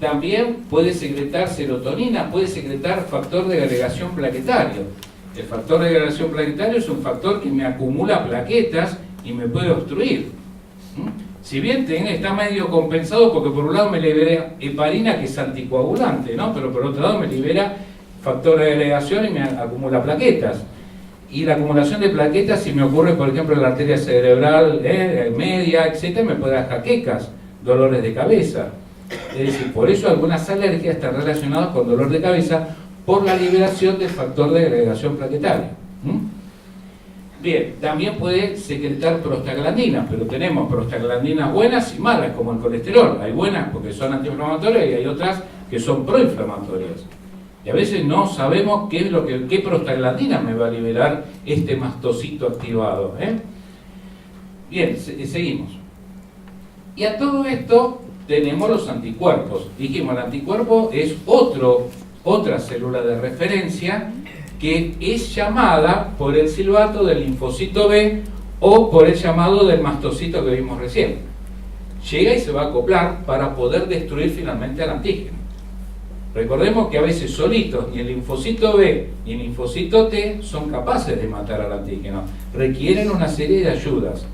También puede secretar serotonina, puede secretar factor de agregación plaquetario. El factor de agregación plaquetario es un factor que me acumula plaquetas y me puede obstruir. Si bien está medio compensado porque por un lado me libera heparina, que es anticoagulante, ¿no? Pero por otro lado me libera factor de agregación y me acumula plaquetas. Y la acumulación de plaquetas, si me ocurre por ejemplo en la arteria cerebral media, etc., me puede dar jaquecas, dolores de cabeza. Es decir, por eso algunas alergias están relacionadas con dolor de cabeza por la liberación del factor de agregación plaquetaria. Bien, también puede secretar prostaglandinas, pero tenemos prostaglandinas buenas y malas, como el colesterol. Hay buenas porque son antiinflamatorias y hay otras que son proinflamatorias. Y a veces no sabemos qué prostaglandina me va a liberar este mastocito activado. Bien, seguimos. Y a todo esto tenemos los anticuerpos. Dijimos, el anticuerpo es otra célula de referencia que es llamada por el silbato del linfocito B o por el llamado del mastocito que vimos recién. Llega y se va a acoplar para poder destruir finalmente al antígeno. Recordemos que a veces solitos ni el linfocito B ni el linfocito T son capaces de matar al antígeno, requieren una serie de ayudas.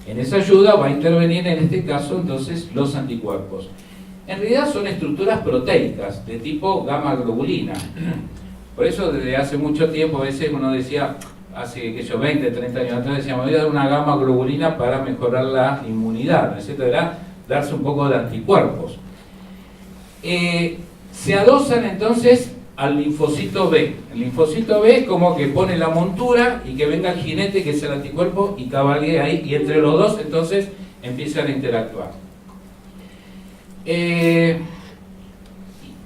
En esa ayuda va a intervenir en este caso entonces los anticuerpos. En realidad son estructuras proteicas de tipo gamma globulina. Por eso desde hace mucho tiempo a veces uno decía, hace que yo 20, 30 años atrás decíamos, voy a dar una gamma globulina para mejorar la inmunidad, ¿no es cierto? Era darse un poco de anticuerpos. Se adosan entonces al linfocito B. El linfocito B es como que pone la montura y que venga el jinete, que es el anticuerpo, y cabalgue ahí, y entre los dos entonces empiezan a interactuar.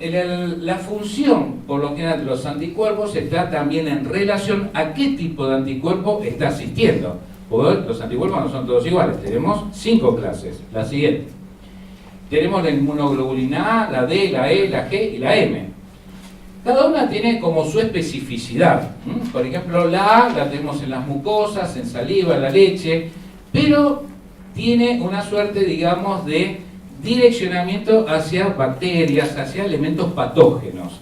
La función, por lo general, de los anticuerpos está también en relación a qué tipo de anticuerpo está asistiendo. Porque los anticuerpos no son todos iguales, tenemos 5 clases. La siguiente. Tenemos la inmunoglobulina A, la D, la E, la G y la M. Cada una tiene como su especificidad. Por ejemplo, la A la tenemos en las mucosas, en saliva, en la leche, pero tiene una suerte, digamos, de direccionamiento hacia bacterias, hacia elementos patógenos.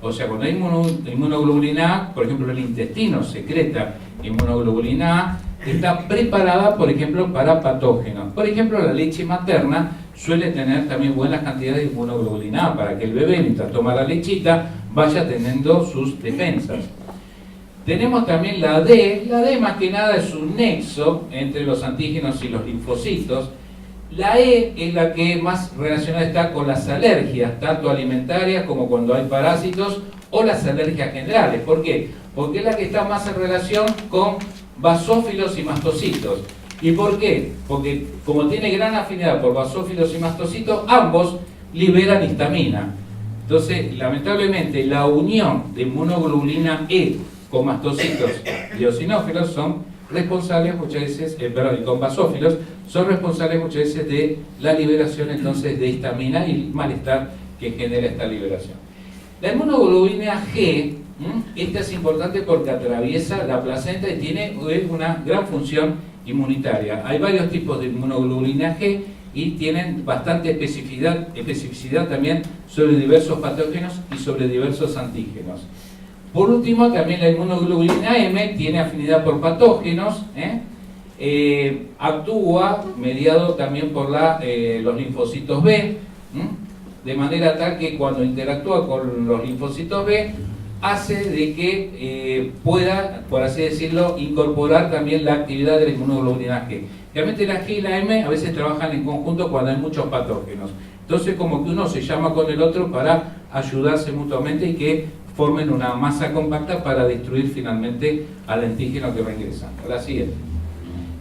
O sea, cuando hay inmunoglobulina A, por ejemplo, el intestino secreta inmunoglobulina A, está preparada, por ejemplo, para patógenos. Por ejemplo, la leche materna suele tener también buenas cantidades de inmunoglobulina A para que el bebé, mientras toma la lechita, vaya teniendo sus defensas. Tenemos también la D. La D más que nada es un nexo entre los antígenos y los linfocitos. La E es la que más relacionada está con las alergias, tanto alimentarias como cuando hay parásitos, o las alergias generales. ¿Por qué? Porque es la que está más en relación con basófilos y mastocitos. ¿Y por qué? Porque como tiene gran afinidad por basófilos y mastocitos, ambos liberan histamina. Entonces, lamentablemente, la unión de inmunoglobulina E con mastocitos y eosinófilos son responsables muchas veces, y con basófilos, son responsables muchas veces de la liberación entonces de histamina y el malestar que genera esta liberación. La inmunoglobulina G, esta es importante porque atraviesa la placenta y tiene una gran función inmunitaria. Hay varios tipos de inmunoglobulina G y tienen bastante especificidad también sobre diversos patógenos y sobre diversos antígenos. Por último, también la inmunoglobulina M tiene afinidad por patógenos, actúa mediado también por los linfocitos B, de manera tal que cuando interactúa con los linfocitos B, hace de que pueda, por así decirlo, incorporar también la actividad de la inmunoglobulina G. Realmente la G y la M a veces trabajan en conjunto cuando hay muchos patógenos. Entonces como que uno se llama con el otro para ayudarse mutuamente y que formen una masa compacta para destruir finalmente al antígeno que va ingresando. La siguiente.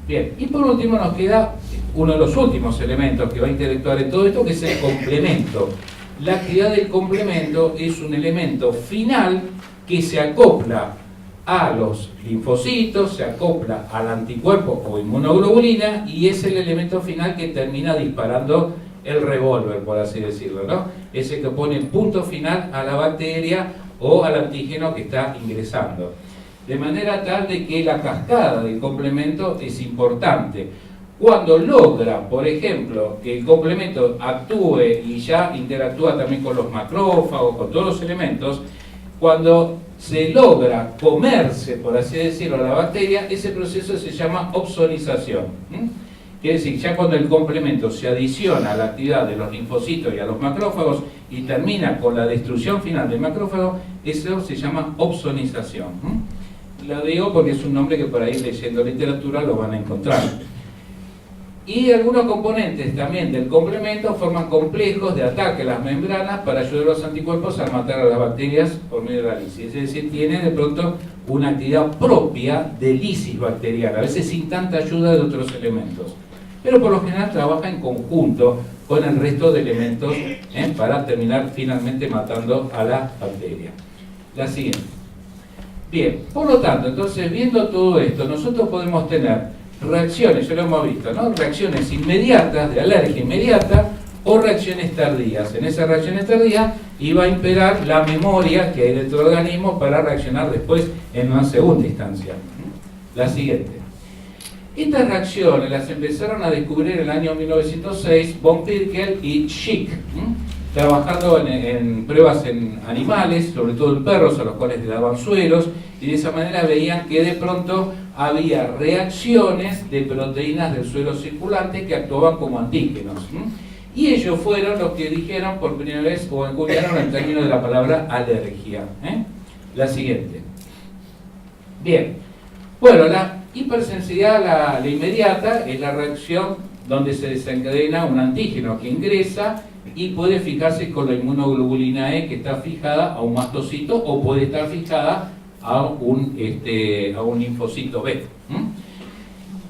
Bien, y por último nos queda uno de los últimos elementos que va a interactuar en todo esto, que es el complemento. La actividad del complemento es un elemento final que se acopla a los linfocitos, se acopla al anticuerpo o inmunoglobulina y es el elemento final que termina disparando el revólver, por así decirlo, ¿no? Ese que pone punto final a la bacteria o al antígeno que está ingresando. De manera tal de que la cascada del complemento es importante. Cuando logra, por ejemplo, que el complemento actúe y ya interactúa también con los macrófagos, con todos los elementos, cuando se logra comerse, por así decirlo, la bacteria, ese proceso se llama opsonización. Quiere decir, ya cuando el complemento se adiciona a la actividad de los linfocitos y a los macrófagos y termina con la destrucción final del macrófago, eso se llama opsonización. Lo digo porque es un nombre que por ahí leyendo literatura lo van a encontrar. Y algunos componentes también del complemento forman complejos de ataque a las membranas para ayudar a los anticuerpos a matar a las bacterias por medio de la lisis. Es decir, tiene de pronto una actividad propia de lisis bacteriana, a veces sin tanta ayuda de otros elementos. Pero por lo general trabaja en conjunto con el resto de elementos para terminar finalmente matando a la bacteria. La siguiente. Bien, por lo tanto, entonces viendo todo esto, nosotros podemos tener reacciones, ya lo hemos visto, ¿no? Reacciones inmediatas, de alergia inmediata, o reacciones tardías. En esas reacciones tardías iba a imperar la memoria que hay dentro del organismo para reaccionar después en una segunda instancia. La siguiente. Estas reacciones las empezaron a descubrir en el año 1906 von Pirkel y Schick. trabajando en pruebas en animales, sobre todo en perros, a los cuales le daban sueros, y de esa manera veían que de pronto había reacciones de proteínas del suero circulante que actuaban como antígenos. Y ellos fueron los que dijeron por primera vez o acuñaron el término de la palabra alergia. La siguiente. Bien. Bueno, la hipersensibilidad, la inmediata, es la reacción donde se desencadena un antígeno que ingresa y puede fijarse con la inmunoglobulina E, que está fijada a un mastocito, o puede estar fijada a un linfocito B.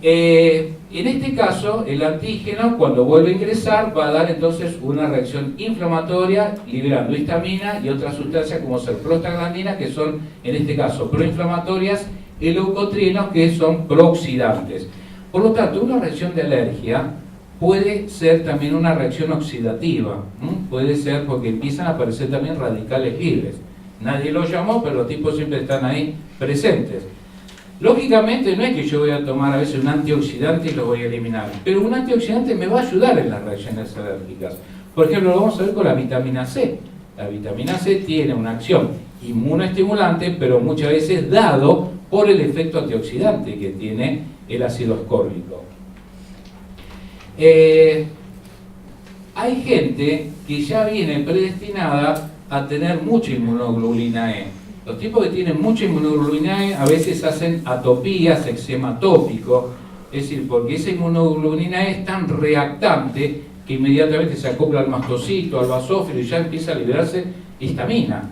En este caso, el antígeno, cuando vuelve a ingresar, va a dar entonces una reacción inflamatoria, liberando histamina y otras sustancias como ser prostaglandina, que son, en este caso, proinflamatorias, y leucotrienos, que son prooxidantes. Por lo tanto, una reacción de alergia puede ser también una reacción oxidativa. Puede ser porque empiezan a aparecer también radicales libres. Nadie lo llamó, pero los tipos siempre están ahí presentes. Lógicamente no es que yo voy a tomar a veces un antioxidante y lo voy a eliminar, pero un antioxidante me va a ayudar en las reacciones alérgicas. Por ejemplo, lo vamos a ver con la vitamina C. La vitamina C tiene una acción inmunoestimulante, pero muchas veces dado por el efecto antioxidante que tiene el ácido ascórbico. Hay gente que ya viene predestinada a tener mucha inmunoglobulina E. Los tipos que tienen mucha inmunoglobulina E a veces hacen atopías, eczema atópico, es decir, porque esa inmunoglobulina E es tan reactante que inmediatamente se acopla al mastocito, al basófilo y ya empieza a liberarse histamina.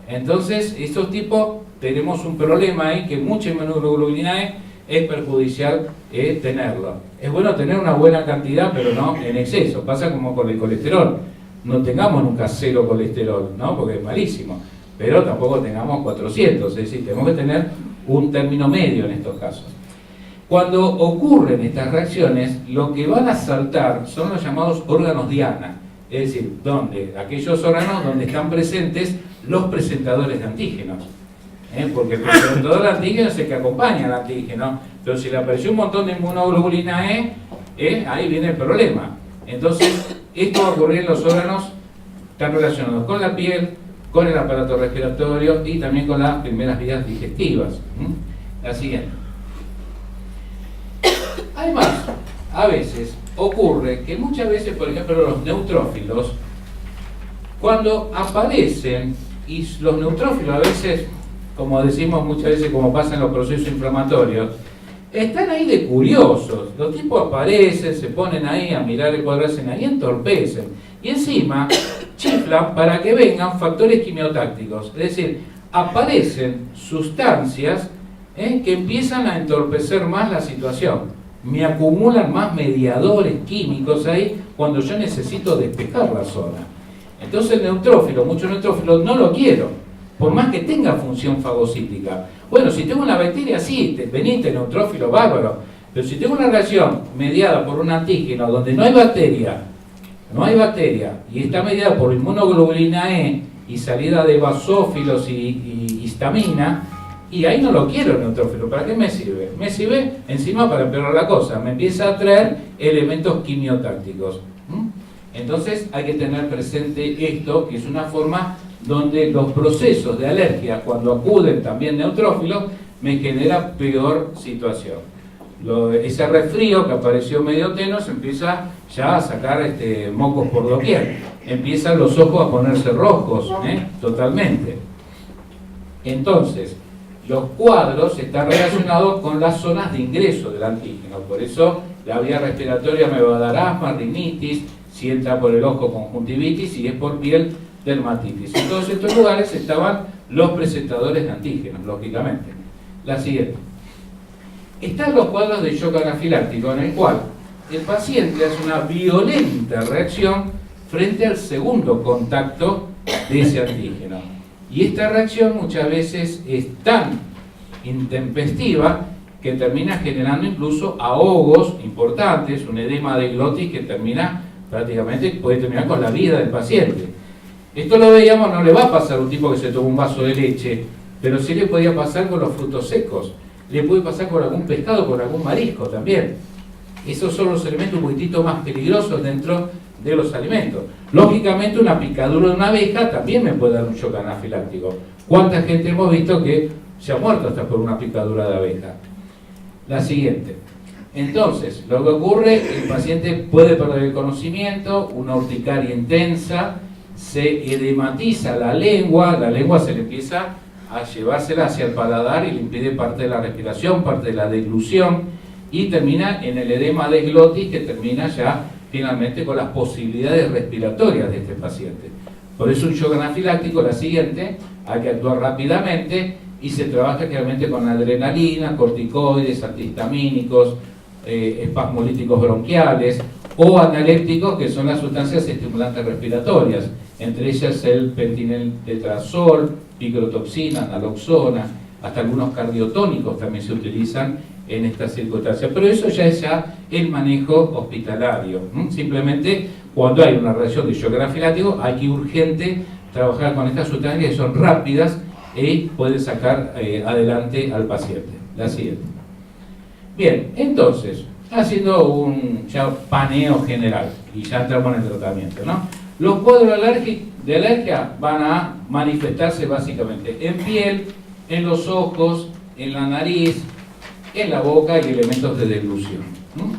Entonces, estos tipos tenemos un problema ahí, que mucha inmunoglobulina E es perjudicial tenerlo. Es bueno tener una buena cantidad, pero no en exceso. Pasa como con el colesterol. No tengamos nunca 0 colesterol, ¿no? Porque es malísimo. Pero tampoco tengamos 400, es decir, tenemos que tener un término medio en estos casos. Cuando ocurren estas reacciones, lo que van a saltar son los llamados órganos diana, es decir, aquellos órganos donde están presentes los presentadores de antígenos. Porque el presentador de antígenos es el que acompaña al antígeno, pero si le apareció un montón de inmunoglobulina E, ahí viene el problema. Entonces, esto va a ocurrir en los órganos, están relacionados con la piel, con el aparato respiratorio y también con las primeras vías digestivas. La siguiente. Además, a veces ocurre que muchas veces, por ejemplo, los neutrófilos, cuando aparecen, y los neutrófilos a veces, como decimos muchas veces, como pasa en los procesos inflamatorios, están ahí de curiosos. Los tipos aparecen, se ponen ahí a mirar el cuadro, hacen ahí, entorpecen. Y encima chiflan para que vengan factores quimiotácticos. Es decir, aparecen sustancias que empiezan a entorpecer más la situación. Me acumulan más mediadores químicos ahí cuando yo necesito despejar la zona. Entonces el neutrófilo, muchos neutrófilos, no lo quiero, por más que tenga función fagocítica. Bueno, si tengo una bacteria, sí, venite neutrófilo, bárbaro. Pero si tengo una reacción mediada por un antígeno donde no hay bacteria, y está mediada por inmunoglobulina E y salida de basófilos y histamina, y ahí no lo quiero el neutrófilo. ¿Para qué me sirve? Me sirve encima para empeorar la cosa, me empieza a traer elementos quimiotácticos. Entonces hay que tener presente esto, que es una forma donde los procesos de alergia, cuando acuden también neutrófilos, me genera peor situación. Ese resfrío que apareció medio tenos empieza ya a sacar mocos por doquier, empiezan los ojos a ponerse rojos, totalmente. Entonces, los cuadros están relacionados con las zonas de ingreso del antígeno, por eso la vía respiratoria me va a dar asma, rinitis, si entra por el ojo conjuntivitis, si es por piel, dermatitis. En todos estos lugares estaban los presentadores de antígenos, lógicamente. La siguiente. Están los cuadros de shock anafiláctico, en el cual el paciente hace una violenta reacción frente al segundo contacto de ese antígeno. Y esta reacción muchas veces es tan intempestiva que termina generando incluso ahogos importantes, un edema de glotis que termina prácticamente, puede terminar con la vida del paciente. Esto lo veíamos, no le va a pasar a un tipo que se toma un vaso de leche, pero sí le podía pasar con los frutos secos, le puede pasar con algún pescado, con algún marisco también. Esos son los elementos un poquitito más peligrosos dentro de los alimentos. Lógicamente una picadura de una abeja también me puede dar un shock anafiláctico. ¿Cuánta gente hemos visto que se ha muerto hasta por una picadura de abeja? La siguiente. Entonces, lo que ocurre, el paciente puede perder el conocimiento, una urticaria intensa, se edematiza la lengua se le empieza a llevársela hacia el paladar y le impide parte de la respiración, parte de la deglución, y termina en el edema de glotis, que termina ya finalmente con las posibilidades respiratorias de este paciente. Por eso un shock anafiláctico, la siguiente, hay que actuar rápidamente y se trabaja claramente con adrenalina, corticoides, antihistamínicos, espasmolíticos bronquiales o analépticos, que son las sustancias estimulantes respiratorias, entre ellas el pentineltetrazol, picrotoxina, naloxona, hasta algunos cardiotónicos también se utilizan en estas circunstancias, pero eso ya es el manejo hospitalario. Simplemente cuando hay una reacción de shock anafiláctico hay que urgente trabajar con estas sustancias que son rápidas y pueden sacar adelante al paciente. La siguiente. Bien, entonces, haciendo un paneo general, y ya entramos en el tratamiento, ¿no? Los cuadros de alergia van a manifestarse básicamente en piel, en los ojos, en la nariz, en la boca y elementos de deglución.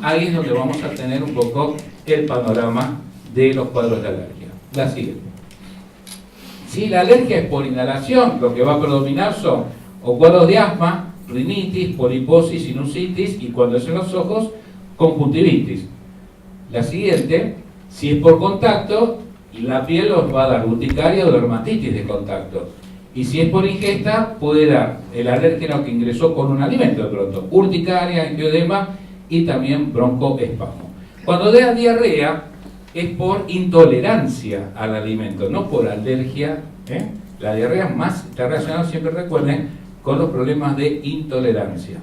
Ahí es donde vamos a tener un poco el panorama de los cuadros de alergia. La siguiente. Si la alergia es por inhalación, lo que va a predominar son o cuadros de asma, rinitis, poliposis, sinusitis y cuando es en los ojos, conjuntivitis. La siguiente, si es por contacto, la piel os va a dar urticaria o dermatitis de contacto. Y si es por ingesta, puede dar el alérgeno que ingresó con un alimento de pronto, urticaria, angioedema y también broncoespasmo. Cuando da diarrea, es por intolerancia al alimento, no por alergia. La diarrea más está relacionada, siempre recuerden, con los problemas de intolerancia.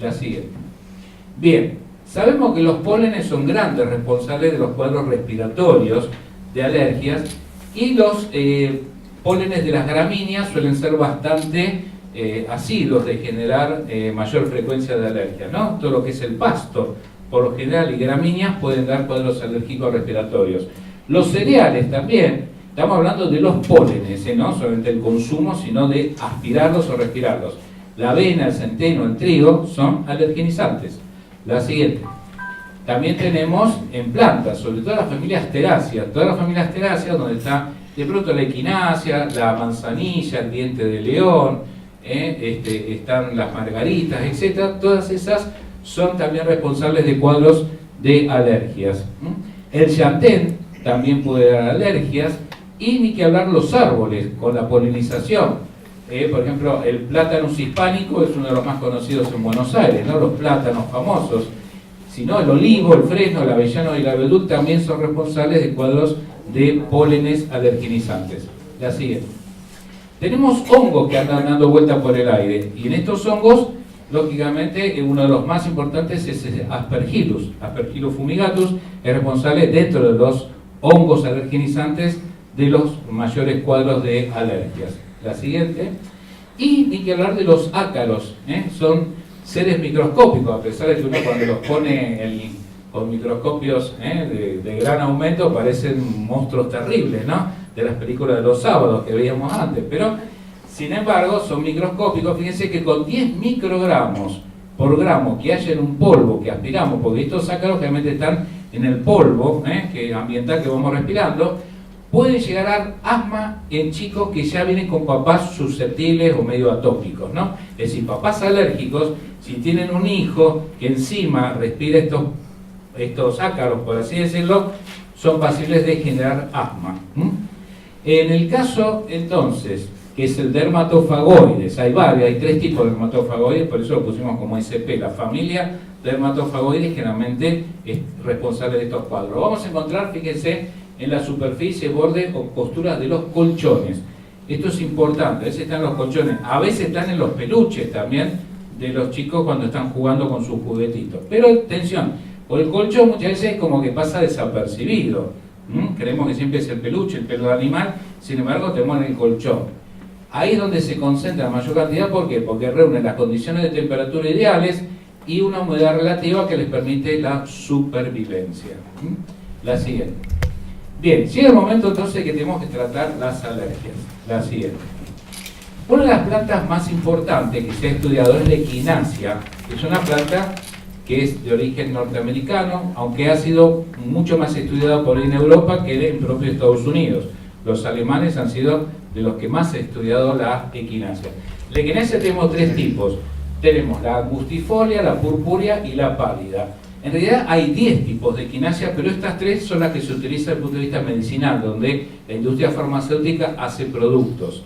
La siguiente. Bien, sabemos que los pólenes son grandes responsables de los cuadros respiratorios de alergias y los pólenes de las gramíneas suelen ser bastante asiduos de generar mayor frecuencia de alergia, ¿no? Todo lo que es el pasto, por lo general, y gramíneas pueden dar cuadros alérgicos respiratorios. Los cereales también, estamos hablando de los pólenes, no solamente el consumo, sino de aspirarlos o respirarlos. La avena, el centeno, el trigo son alergenizantes. La siguiente. También tenemos en plantas, sobre todo las familias teráceas, todas las familias teráceas donde está de pronto la equinacia, la manzanilla, el diente de león, están las margaritas, etc. Todas esas son también responsables de cuadros de alergias. El chantén también puede dar alergias y ni que hablar los árboles con la polinización. Por ejemplo, el Platanus hispánico es uno de los más conocidos en Buenos Aires, ¿no? Los plátanos famosos. Sino el olivo, el fresno, el avellano y el abedul también son responsables de cuadros de pólenes alergenizantes. La siguiente. Tenemos hongos que andan dando vuelta por el aire y en estos hongos, lógicamente, uno de los más importantes es el Aspergillus. Aspergillus fumigatus es responsable dentro de los hongos alergenizantes de los mayores cuadros de alergias. La siguiente. Y ni que hablar de los ácaros, son seres microscópicos, a pesar de que uno cuando los pone con microscopios de gran aumento parecen monstruos terribles, ¿no? De las películas de los sábados que veíamos antes, pero sin embargo son microscópicos. Fíjense que con 10 microgramos por gramo que haya en un polvo que aspiramos, porque estos ácaros realmente están en el polvo ambiental que vamos respirando, pueden llegar a dar asma en chicos que ya vienen con papás susceptibles o medio atópicos, ¿no? Es decir, papás alérgicos, si tienen un hijo que encima respira estos ácaros, por así decirlo, son pasibles de generar asma. En el caso, entonces, que es el dermatofagoides, hay varios, hay 3 tipos de dermatofagoides, por eso lo pusimos como SP, la familia dermatofagoides generalmente es responsable de estos cuadros. Vamos a encontrar, fíjense, en la superficie, borde o costuras de los colchones. Esto es importante, a veces están los colchones, a veces están en los peluches también de los chicos cuando están jugando con sus juguetitos. Pero atención, por el colchón muchas veces como que pasa desapercibido. Creemos que siempre es el peluche, el pelo de animal, sin embargo tenemos en el colchón. Ahí es donde se concentra la mayor cantidad, ¿por qué? Porque reúne las condiciones de temperatura ideales y una humedad relativa que les permite la supervivencia. La siguiente. Bien, llega el momento entonces que tenemos que tratar las alergias. La siguiente. Una de las plantas más importantes que se ha estudiado es la equinacia, que es una planta que es de origen norteamericano, aunque ha sido mucho más estudiada por ahí en Europa que en propio Estados Unidos. Los alemanes han sido de los que más han estudiado la equinacia. La equinacia tenemos tres tipos. Tenemos la angustifolia, la purpúrea y la pálida. En realidad hay 10 tipos de equinacia, pero estas tres son las que se utilizan desde el punto de vista medicinal, donde la industria farmacéutica hace productos.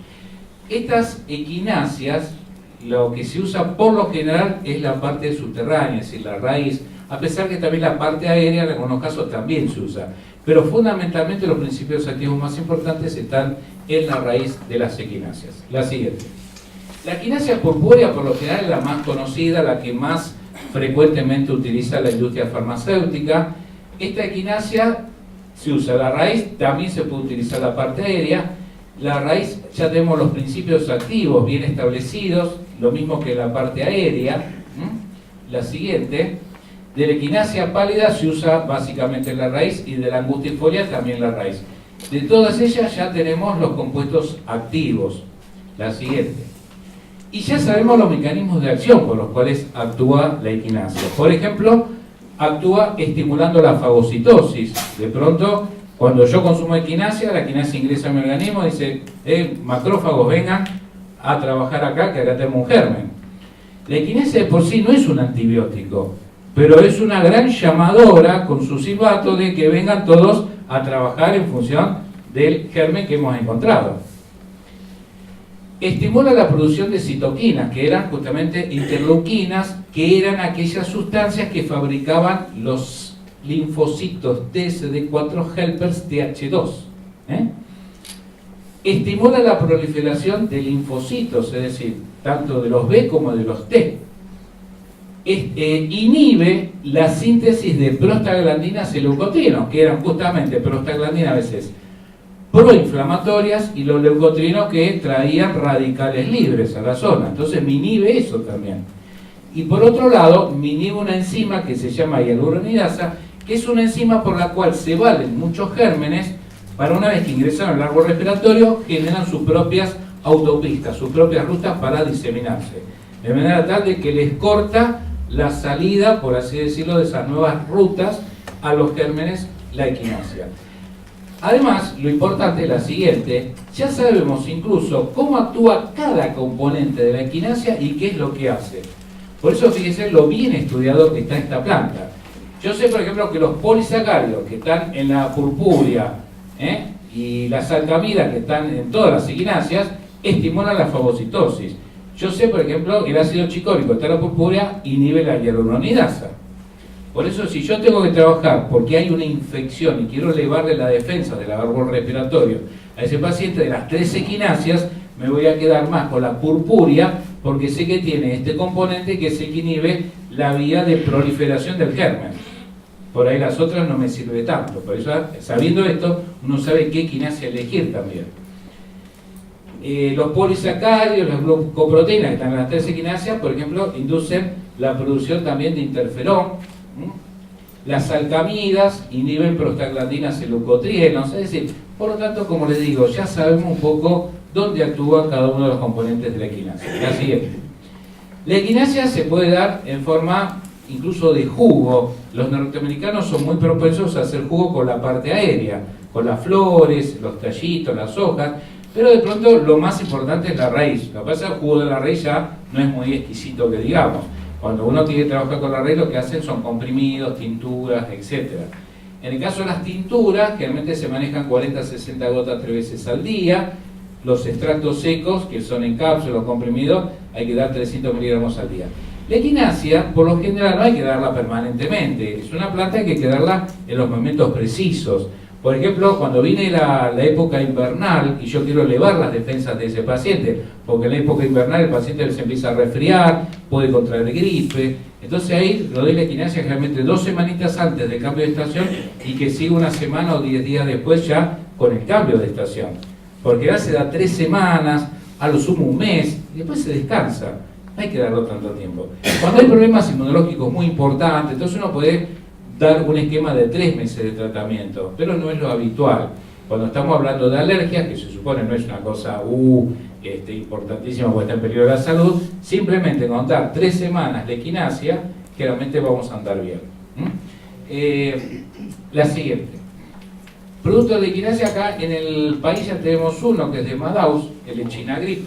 Estas equinacias, lo que se usa por lo general es la parte subterránea, es decir, la raíz, a pesar que también la parte aérea en algunos casos también se usa. Pero fundamentalmente los principios activos más importantes están en la raíz de las equinacias. La siguiente. La equinacia purpúrea por lo general es la más conocida, la que más frecuentemente utiliza la industria farmacéutica. Esta equinacia se usa la raíz, también se puede utilizar la parte aérea. La raíz ya tenemos los principios activos bien establecidos, lo mismo que la parte aérea. La siguiente, de la equinacia pálida se usa básicamente la raíz y de la angustifolia también la raíz. De todas ellas ya tenemos los compuestos activos. La siguiente. Y ya sabemos los mecanismos de acción por los cuales actúa la equinacia. Por ejemplo, actúa estimulando la fagocitosis. De pronto, cuando yo consumo equinacia, la equinacia ingresa a mi organismo y dice, macrófagos, vengan a trabajar acá, que acá tenemos un germen. La equinacia de por sí no es un antibiótico, pero es una gran llamadora con su silbato de que vengan todos a trabajar en función del germen que hemos encontrado. Estimula la producción de citoquinas, que eran justamente interleuquinas, que eran aquellas sustancias que fabricaban los linfocitos TSD4 helpers TH2. Estimula la proliferación de linfocitos, es decir, tanto de los B como de los T. Inhibe la síntesis de prostaglandinas y leucotrienos, que eran justamente prostaglandinas a veces proinflamatorias y los leucotrienos que traían radicales libres a la zona. Entonces me inhibe eso también. Y por otro lado, me inhibe una enzima que se llama hialuronidasa, que es una enzima por la cual se valen muchos gérmenes para una vez que ingresan al árbol respiratorio, generan sus propias autopistas, sus propias rutas para diseminarse. De manera tal de que les corta la salida, por así decirlo, de esas nuevas rutas a los gérmenes, la equinacia. Además, lo importante es la siguiente, ya sabemos incluso cómo actúa cada componente de la equinacia y qué es lo que hace. Por eso fíjense lo bien estudiado que está esta planta. Yo sé, por ejemplo, que los polisacáridos que están en la purpúrea y las alcamidas que están en todas las equinacias estimulan la fagocitosis. Yo sé, por ejemplo, que el ácido chicórico que está en la purpúrea inhibe la hialuronidasa. Por eso, si yo tengo que trabajar porque hay una infección y quiero elevarle la defensa del árbol respiratorio a ese paciente de las 3 equinacias, me voy a quedar más con la purpúrea porque sé que tiene este componente que es el que inhibe la vía de proliferación del germen. Por ahí las otras no me sirve tanto. Por eso, sabiendo esto, uno sabe qué equinacia elegir también. Los polisacáridos, las glucoproteínas que están en las 3 equinacias, por ejemplo, inducen la producción también de interferón. Las alcamidas inhiben prostaglandinas y leucotrienos, es decir, por lo tanto, como les digo, ya sabemos un poco dónde actúa cada uno de los componentes de la equinacia. La siguiente. La equinacia se puede dar en forma incluso de jugo. Los norteamericanos son muy propensos a hacer jugo con la parte aérea, con las flores, los tallitos, las hojas, pero de pronto lo más importante es la raíz. Lo que pasa es que el jugo de la raíz ya no es muy exquisito que digamos. Cuando uno tiene que trabajar con la raíz, lo que hacen son comprimidos, tinturas, etc. En el caso de las tinturas, generalmente se manejan 40-60 gotas 3 veces al día. Los extractos secos, que son en cápsulas o comprimidos, hay que dar 300 miligramos al día. La equinacia, por lo general, no hay que darla permanentemente. Es una planta que hay que darla en los momentos precisos. Por ejemplo, cuando viene la época invernal y yo quiero elevar las defensas de ese paciente, porque en la época invernal el paciente se empieza a resfriar, puede contraer gripe, entonces ahí lo doy la equinacia generalmente 2 semanitas antes del cambio de estación y que siga una semana o 10 días después ya con el cambio de estación. Porque ya se da 3 semanas, a lo sumo un mes, y después se descansa. No hay que darlo tanto tiempo. Cuando hay problemas inmunológicos muy importantes, entonces uno puede dar un esquema de 3 meses de tratamiento, pero no es lo habitual. Cuando estamos hablando de alergias, que se supone no es una cosa importantísima porque está en peligro de la salud, simplemente con dar 3 semanas de equinacia, generalmente vamos a andar bien. La siguiente. Productos de equinacia, acá en el país ya tenemos uno que es de Madaus, el Echinagrip.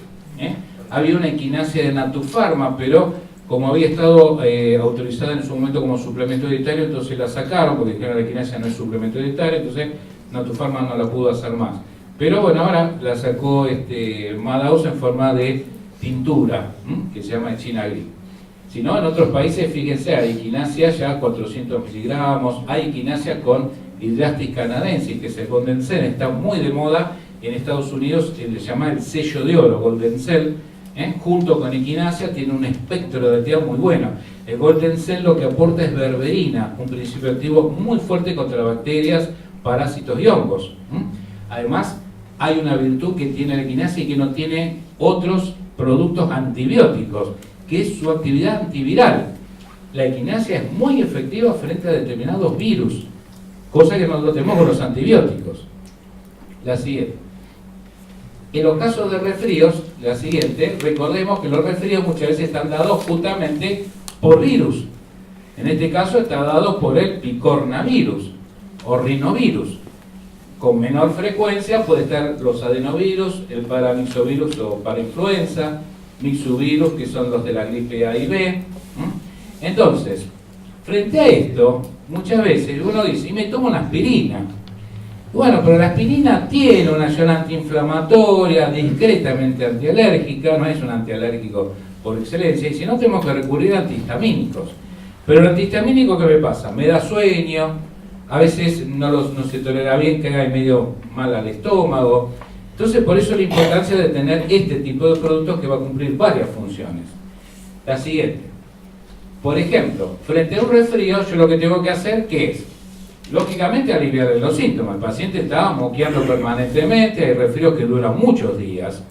Había una equinacia de Natufarma, pero como había estado autorizada en su momento como suplemento dietario, entonces la sacaron, porque dijeron que la equinacia no es suplemento dietario, entonces Natufarma no la pudo hacer más. Pero bueno, ahora la sacó Madaus en forma de tintura, que se llama Echinagrip. Si no, en otros países, fíjense, hay equinacia ya 400 miligramos, hay equinacia con Hydrastis canadensis, que es el Golden Cell, está muy de moda en Estados Unidos, le llama el sello de oro, Golden Cell, junto con equinacia tiene un espectro de actividad muy bueno. El Golden Cell lo que aporta es berberina, un principio activo muy fuerte contra bacterias, parásitos y hongos. Además, hay una virtud que tiene la equinacia y que no tiene otros productos antibióticos, que es su actividad antiviral. La equinacia es muy efectiva frente a determinados virus, cosa que no lo tenemos con los antibióticos. La siguiente. En los casos de resfríos, la siguiente, recordemos que los resfríos muchas veces están dados justamente por virus. En este caso está dado por el picornavirus o rinovirus. Con menor frecuencia puede estar los adenovirus, el paramyxovirus o parainfluenza, mixovirus, que son los de la gripe A y B. Entonces, frente a esto, muchas veces uno dice, y me tomo una aspirina. Bueno, pero la aspirina tiene una acción antiinflamatoria, discretamente antialérgica, no es un antialérgico por excelencia, y si no tenemos que recurrir a antihistamínicos. Pero el antihistamínico, ¿qué me pasa? Me da sueño, a veces no se tolera bien, queda medio mal al estómago. Entonces, por eso la importancia de tener este tipo de productos que va a cumplir varias funciones. La siguiente. Por ejemplo, frente a un resfrío, yo lo que tengo que hacer, ¿qué es? Lógicamente, aliviar los síntomas. El paciente está moqueando permanentemente, hay resfríos que duran muchos días.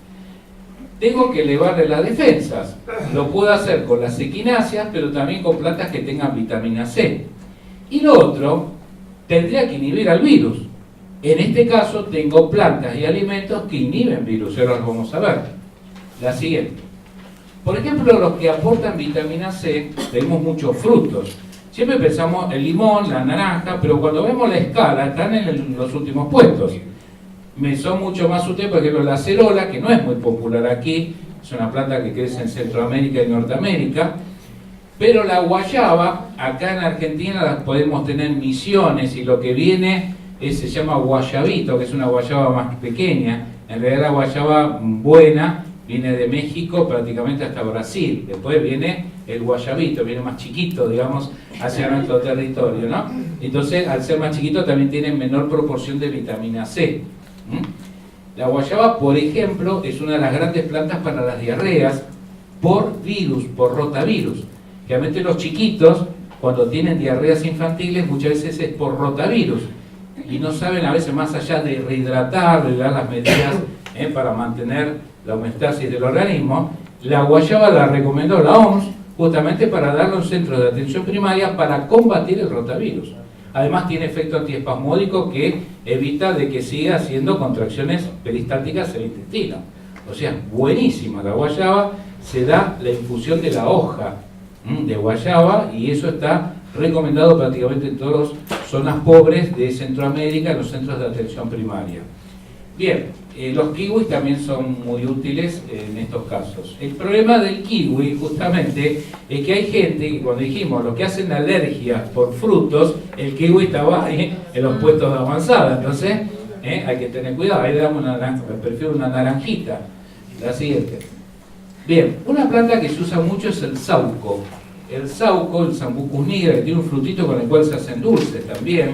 Tengo que elevarle las defensas. Lo puedo hacer con las equinacias, pero también con plantas que tengan vitamina C. Y lo otro, tendría que inhibir al virus. En este caso, tengo plantas y alimentos que inhiben virus. Ahora los vamos a ver. La siguiente. Por ejemplo, los que aportan vitamina C, tenemos muchos frutos. Siempre pensamos el limón, la naranja, pero cuando vemos la escala, están en los últimos puestos. Me son mucho más útiles, por ejemplo, la acerola, que no es muy popular aquí, es una planta que crece en Centroamérica y Norteamérica, pero la guayaba, acá en Argentina las podemos tener en Misiones, y lo que viene se llama guayabito, que es una guayaba más pequeña. En realidad la guayaba buena viene de México prácticamente hasta Brasil, después viene el guayabito, viene más chiquito, digamos, hacia nuestro territorio, ¿no? Entonces, al ser más chiquito también tiene menor proporción de vitamina C. La guayaba, por ejemplo, es una de las grandes plantas para las diarreas por virus, por rotavirus. Realmente los chiquitos, cuando tienen diarreas infantiles, muchas veces es por rotavirus. Y no saben a veces, más allá de rehidratar, de dar las medidas para mantener la homeostasis del organismo, la guayaba la recomendó la OMS justamente para darle a un centro de atención primaria para combatir el rotavirus. Además tiene efecto antiespasmódico que evita de que siga haciendo contracciones peristálticas en el intestino. O sea, buenísima la guayaba, se da la infusión de la hoja de guayaba y eso está recomendado prácticamente en todas las zonas pobres de Centroamérica, en los centros de atención primaria. Bien, los kiwis también son muy útiles en estos casos. El problema del kiwi justamente es que hay gente que cuando dijimos lo que hacen alergias por frutos, el kiwi estaba ahí en los puestos de avanzada, entonces hay que tener cuidado. Ahí le damos una naranja, prefiero una naranjita. La siguiente. Bien, una planta que se usa mucho es el sauco. El sauco, el Sambucus nigra, que tiene un frutito con el cual se hacen dulces también.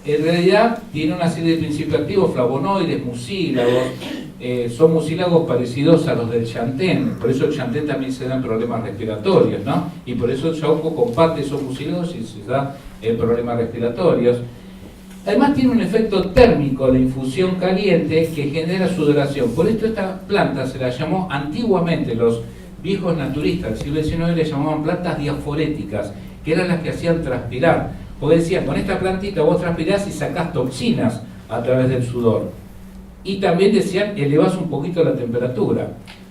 En realidad tiene una serie de principios activos, flavonoides, mucílagos. Son mucílagos parecidos a los del chantén, por eso el chantén también se da en problemas respiratorios, ¿no? Y por eso el sauco comparte esos mucílagos y se da en problemas respiratorios. Además tiene un efecto térmico, la infusión caliente, que genera sudoración. Por esto esta planta se la llamó antiguamente, los viejos naturistas del siglo XIX le llamaban plantas diaforéticas, que eran las que hacían transpirar. Porque decían, con esta plantita vos transpirás y sacás toxinas a través del sudor. Y también decían, elevás un poquito la temperatura.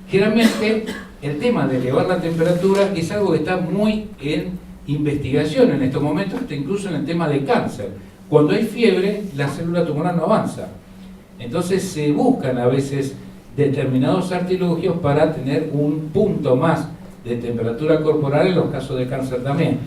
Generalmente, el tema de elevar la temperatura es algo que está muy en investigación en estos momentos, hasta incluso en el tema de cáncer. Cuando hay fiebre, la célula tumoral no avanza. Entonces se buscan a veces determinados artilugios para tener un punto más de temperatura corporal en los casos de cáncer también.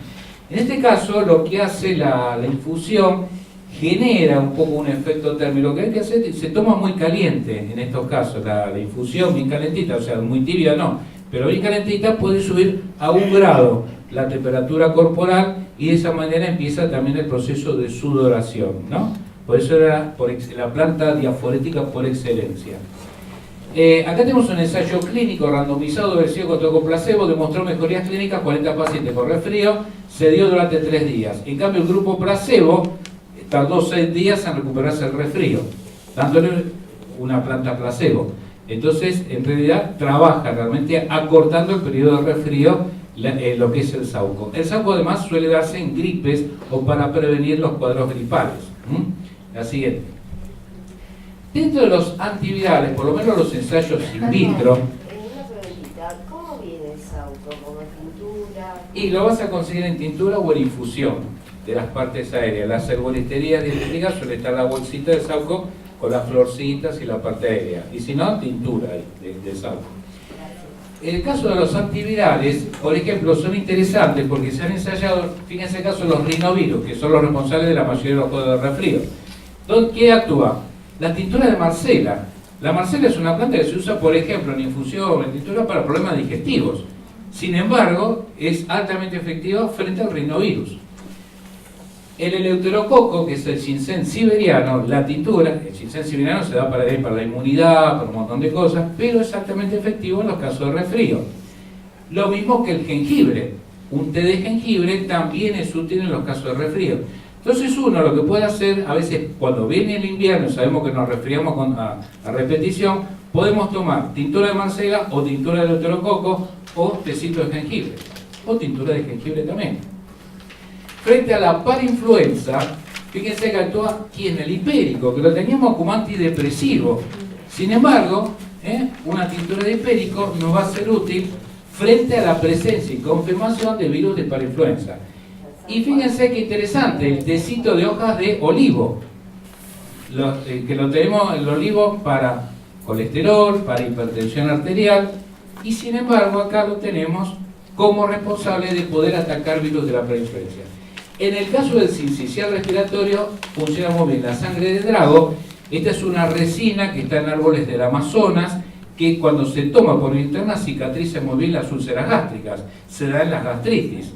En este caso, lo que hace la infusión genera un poco un efecto térmico. Lo que hay que hacer es se toma muy caliente en estos casos, la infusión bien calentita, o sea, muy tibia no, pero bien calentita puede subir a 1 grado la temperatura corporal y de esa manera empieza también el proceso de sudoración, ¿no? Por eso era la planta diaforética por excelencia. Acá tenemos un ensayo clínico randomizado versión control con placebo, demostró mejorías clínicas, 40 pacientes con resfrío, se dio durante 3 días. En cambio, el grupo placebo tardó 6 días en recuperarse el resfrío, dándole una planta placebo. Entonces, en realidad, trabaja realmente acortando el periodo de resfrío, lo que es el saúco. El saúco además suele darse en gripes o para prevenir los cuadros gripales. La siguiente. Dentro de los antivirales, por lo menos los ensayos in vitro, Una preguntita, ¿cómo viene el saúco? ¿Como tintura? y lo vas a conseguir en tintura o en infusión de las partes aéreas. Las herboristerías dietéticas suele estar la bolsita de saúco con las florcitas y la parte aérea, y si no, tintura de saúco. En el caso de los antivirales, por ejemplo, son interesantes porque se han ensayado, fíjense el caso de los rinovirus, que son los responsables de la mayoría de los cuadros de resfrío. ¿Qué actúa? La tintura de Marcela. La Marcela es una planta que se usa, por ejemplo, en infusión, en tintura para problemas digestivos. Sin embargo, es altamente efectiva frente al rinovirus. El eleuterococo, que es el ginseng siberiano, la tintura, el ginseng siberiano se da para la inmunidad, para un montón de cosas, pero es altamente efectivo en los casos de resfrío. Lo mismo que el jengibre. Un té de jengibre también es útil en los casos de resfrío. Entonces uno lo que puede hacer, a veces cuando viene el invierno, sabemos que nos resfriamos a repetición, podemos tomar tintura de Marcela o tintura de eleuterococo o tecito de jengibre, o tintura de jengibre también. Frente a la parainfluenza, fíjense que actúa ¿quién? El hipérico, que lo teníamos como antidepresivo. Sin embargo, una tintura de hipérico nos va a ser útil frente a la presencia y confirmación de virus de parainfluenza. Y fíjense qué interesante, el tecito de hojas de olivo, que lo tenemos el olivo para colesterol, para hipertensión arterial, y sin embargo acá lo tenemos como responsable de poder atacar virus de la parainfluenza. En el caso del sincicial respiratorio funciona muy bien la sangre de drago. Esta es una resina que está en árboles del Amazonas, que cuando se toma por interna cicatriza muy bien las úlceras gástricas, se da en las gastritis.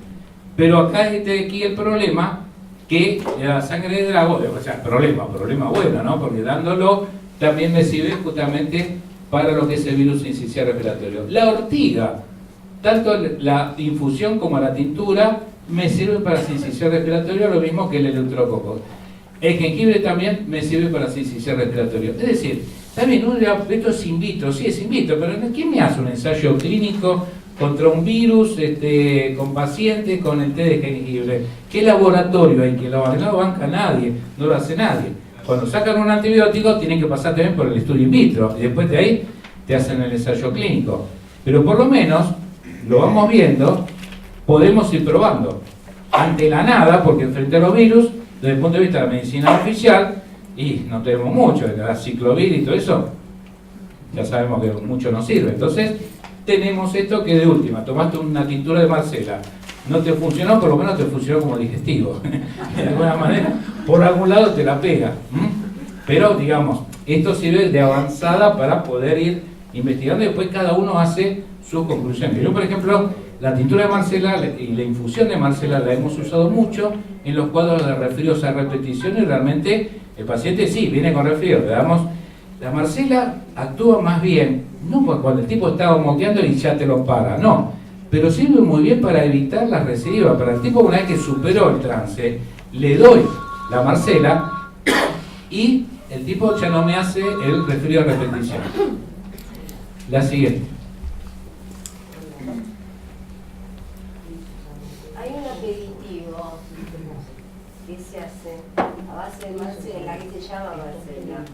Pero acá es aquí el problema, que la sangre de drago, o sea, problema bueno, ¿no? Porque dándolo también me sirve justamente para lo que es el virus sincicial respiratorio. La ortiga, tanto la infusión como la tintura, me sirve para sincicial respiratorio, lo mismo que el eleuterococo. El jengibre también me sirve para sincicial respiratorio. Es decir, también uno dirá, esto es in vitro, sí es in vitro, pero ¿quién me hace un ensayo clínico contra un virus con pacientes con el té de jengibre? ¿Qué laboratorio hay que lo banca? No lo banca nadie, no lo hace nadie. Cuando sacan un antibiótico tienen que pasar también por el estudio in vitro y después de ahí te hacen el ensayo clínico. Pero por lo menos lo vamos viendo, podemos ir probando ante la nada, porque frente a los virus, desde el punto de vista de la medicina oficial, y no tenemos mucho, la ciclovir y todo eso, ya sabemos que mucho nos sirve. Entonces, tenemos esto que de última, tomaste una tintura de Marcela, no te funcionó, por lo menos te funcionó como digestivo. De alguna manera, por algún lado te la pega. Pero, digamos, esto sirve de avanzada para poder ir investigando y después cada uno hace sus conclusiones. Yo, por ejemplo, la tintura de Marcela y la infusión de Marcela la hemos usado mucho en los cuadros de resfríos a repetición y realmente el paciente sí, viene con resfrío, le damos. La Marcela actúa más bien, no cuando el tipo está moqueando y ya te lo para, no, pero sirve muy bien para evitar la recidiva. Para el tipo, una vez que superó el trance, le doy la Marcela y el tipo ya no me hace el resfrío a repetición. La siguiente. Hay un aperitivo de Marcela, que se llama Marcela.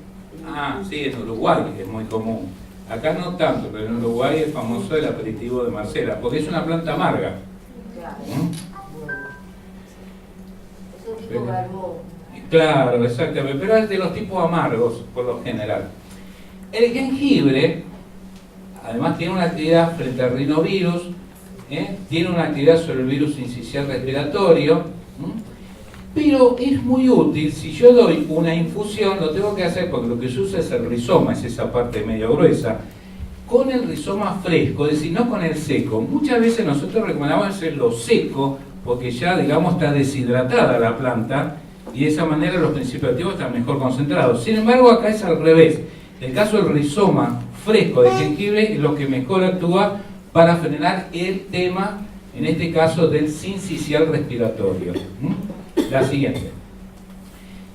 Ah, sí, en Uruguay es muy común. Acá no tanto, pero en Uruguay es famoso el aperitivo de Marcela, porque es una planta amarga. Claro. ¿Mm? Bueno. Es un tipo vermú. Claro, exactamente, pero es de los tipos amargos, por lo general. El jengibre, además, tiene una actividad frente al rinovirus, tiene una actividad sobre el virus sincicial respiratorio, pero es muy útil. Si yo doy una infusión, lo tengo que hacer porque lo que se usa es el rizoma, es esa parte medio gruesa, con el rizoma fresco, es decir, no con el seco. Muchas veces nosotros recomendamos hacerlo seco porque ya, digamos, está deshidratada la planta y de esa manera los principios activos están mejor concentrados. Sin embargo, acá es al revés. En el caso del rizoma fresco de jengibre es lo que mejor actúa para frenar el tema, en este caso, del sincicial respiratorio. La siguiente.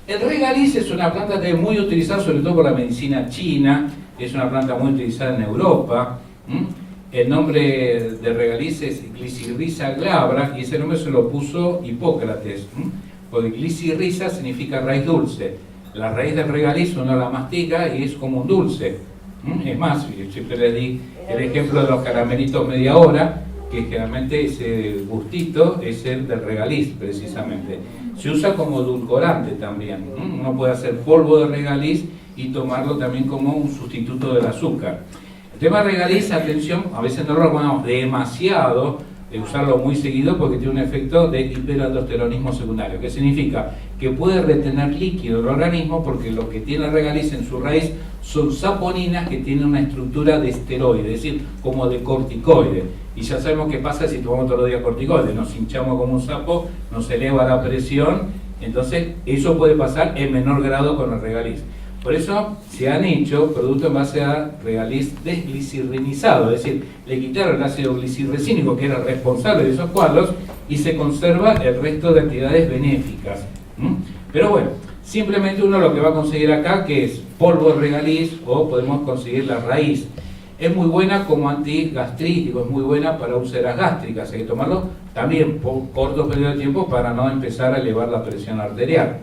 El regaliz es una planta que es muy utilizada sobre todo por la medicina china, es una planta muy utilizada en Europa. El nombre de regaliz es Glycyrrhiza glabra y ese nombre se lo puso Hipócrates, porque Glycyrrhiza significa raíz dulce. La raíz del regaliz uno la mastica y es como un dulce. Es más, yo siempre le di el ejemplo de los caramelitos media hora, que generalmente ese gustito es el del regaliz, precisamente. Se usa como edulcorante también. Uno puede hacer polvo de regaliz y tomarlo también como un sustituto del azúcar. El tema de regaliz, atención, a veces no lo recomendamos demasiado, de usarlo muy seguido porque tiene un efecto de hiperaldosteronismo secundario. ¿Qué significa? Que puede retener líquido el organismo porque lo que tiene el regaliz en su raíz son saponinas que tienen una estructura de esteroide, es decir, como de corticoide. Y ya sabemos qué pasa si tomamos todos los días corticoide, nos hinchamos como un sapo, nos eleva la presión, entonces eso puede pasar en menor grado con el regaliz. Por eso se han hecho productos en base a regaliz desglicirrinizado, es decir, le quitaron el ácido glicirricínico que era responsable de esos cuadros y se conserva el resto de actividades benéficas. Pero bueno, simplemente uno lo que va a conseguir acá, que es polvo de regaliz, o podemos conseguir la raíz. Es muy buena como antigastrítico, es muy buena para úlceras gástricas, hay que tomarlo también por cortos periodos de tiempo para no empezar a elevar la presión arterial.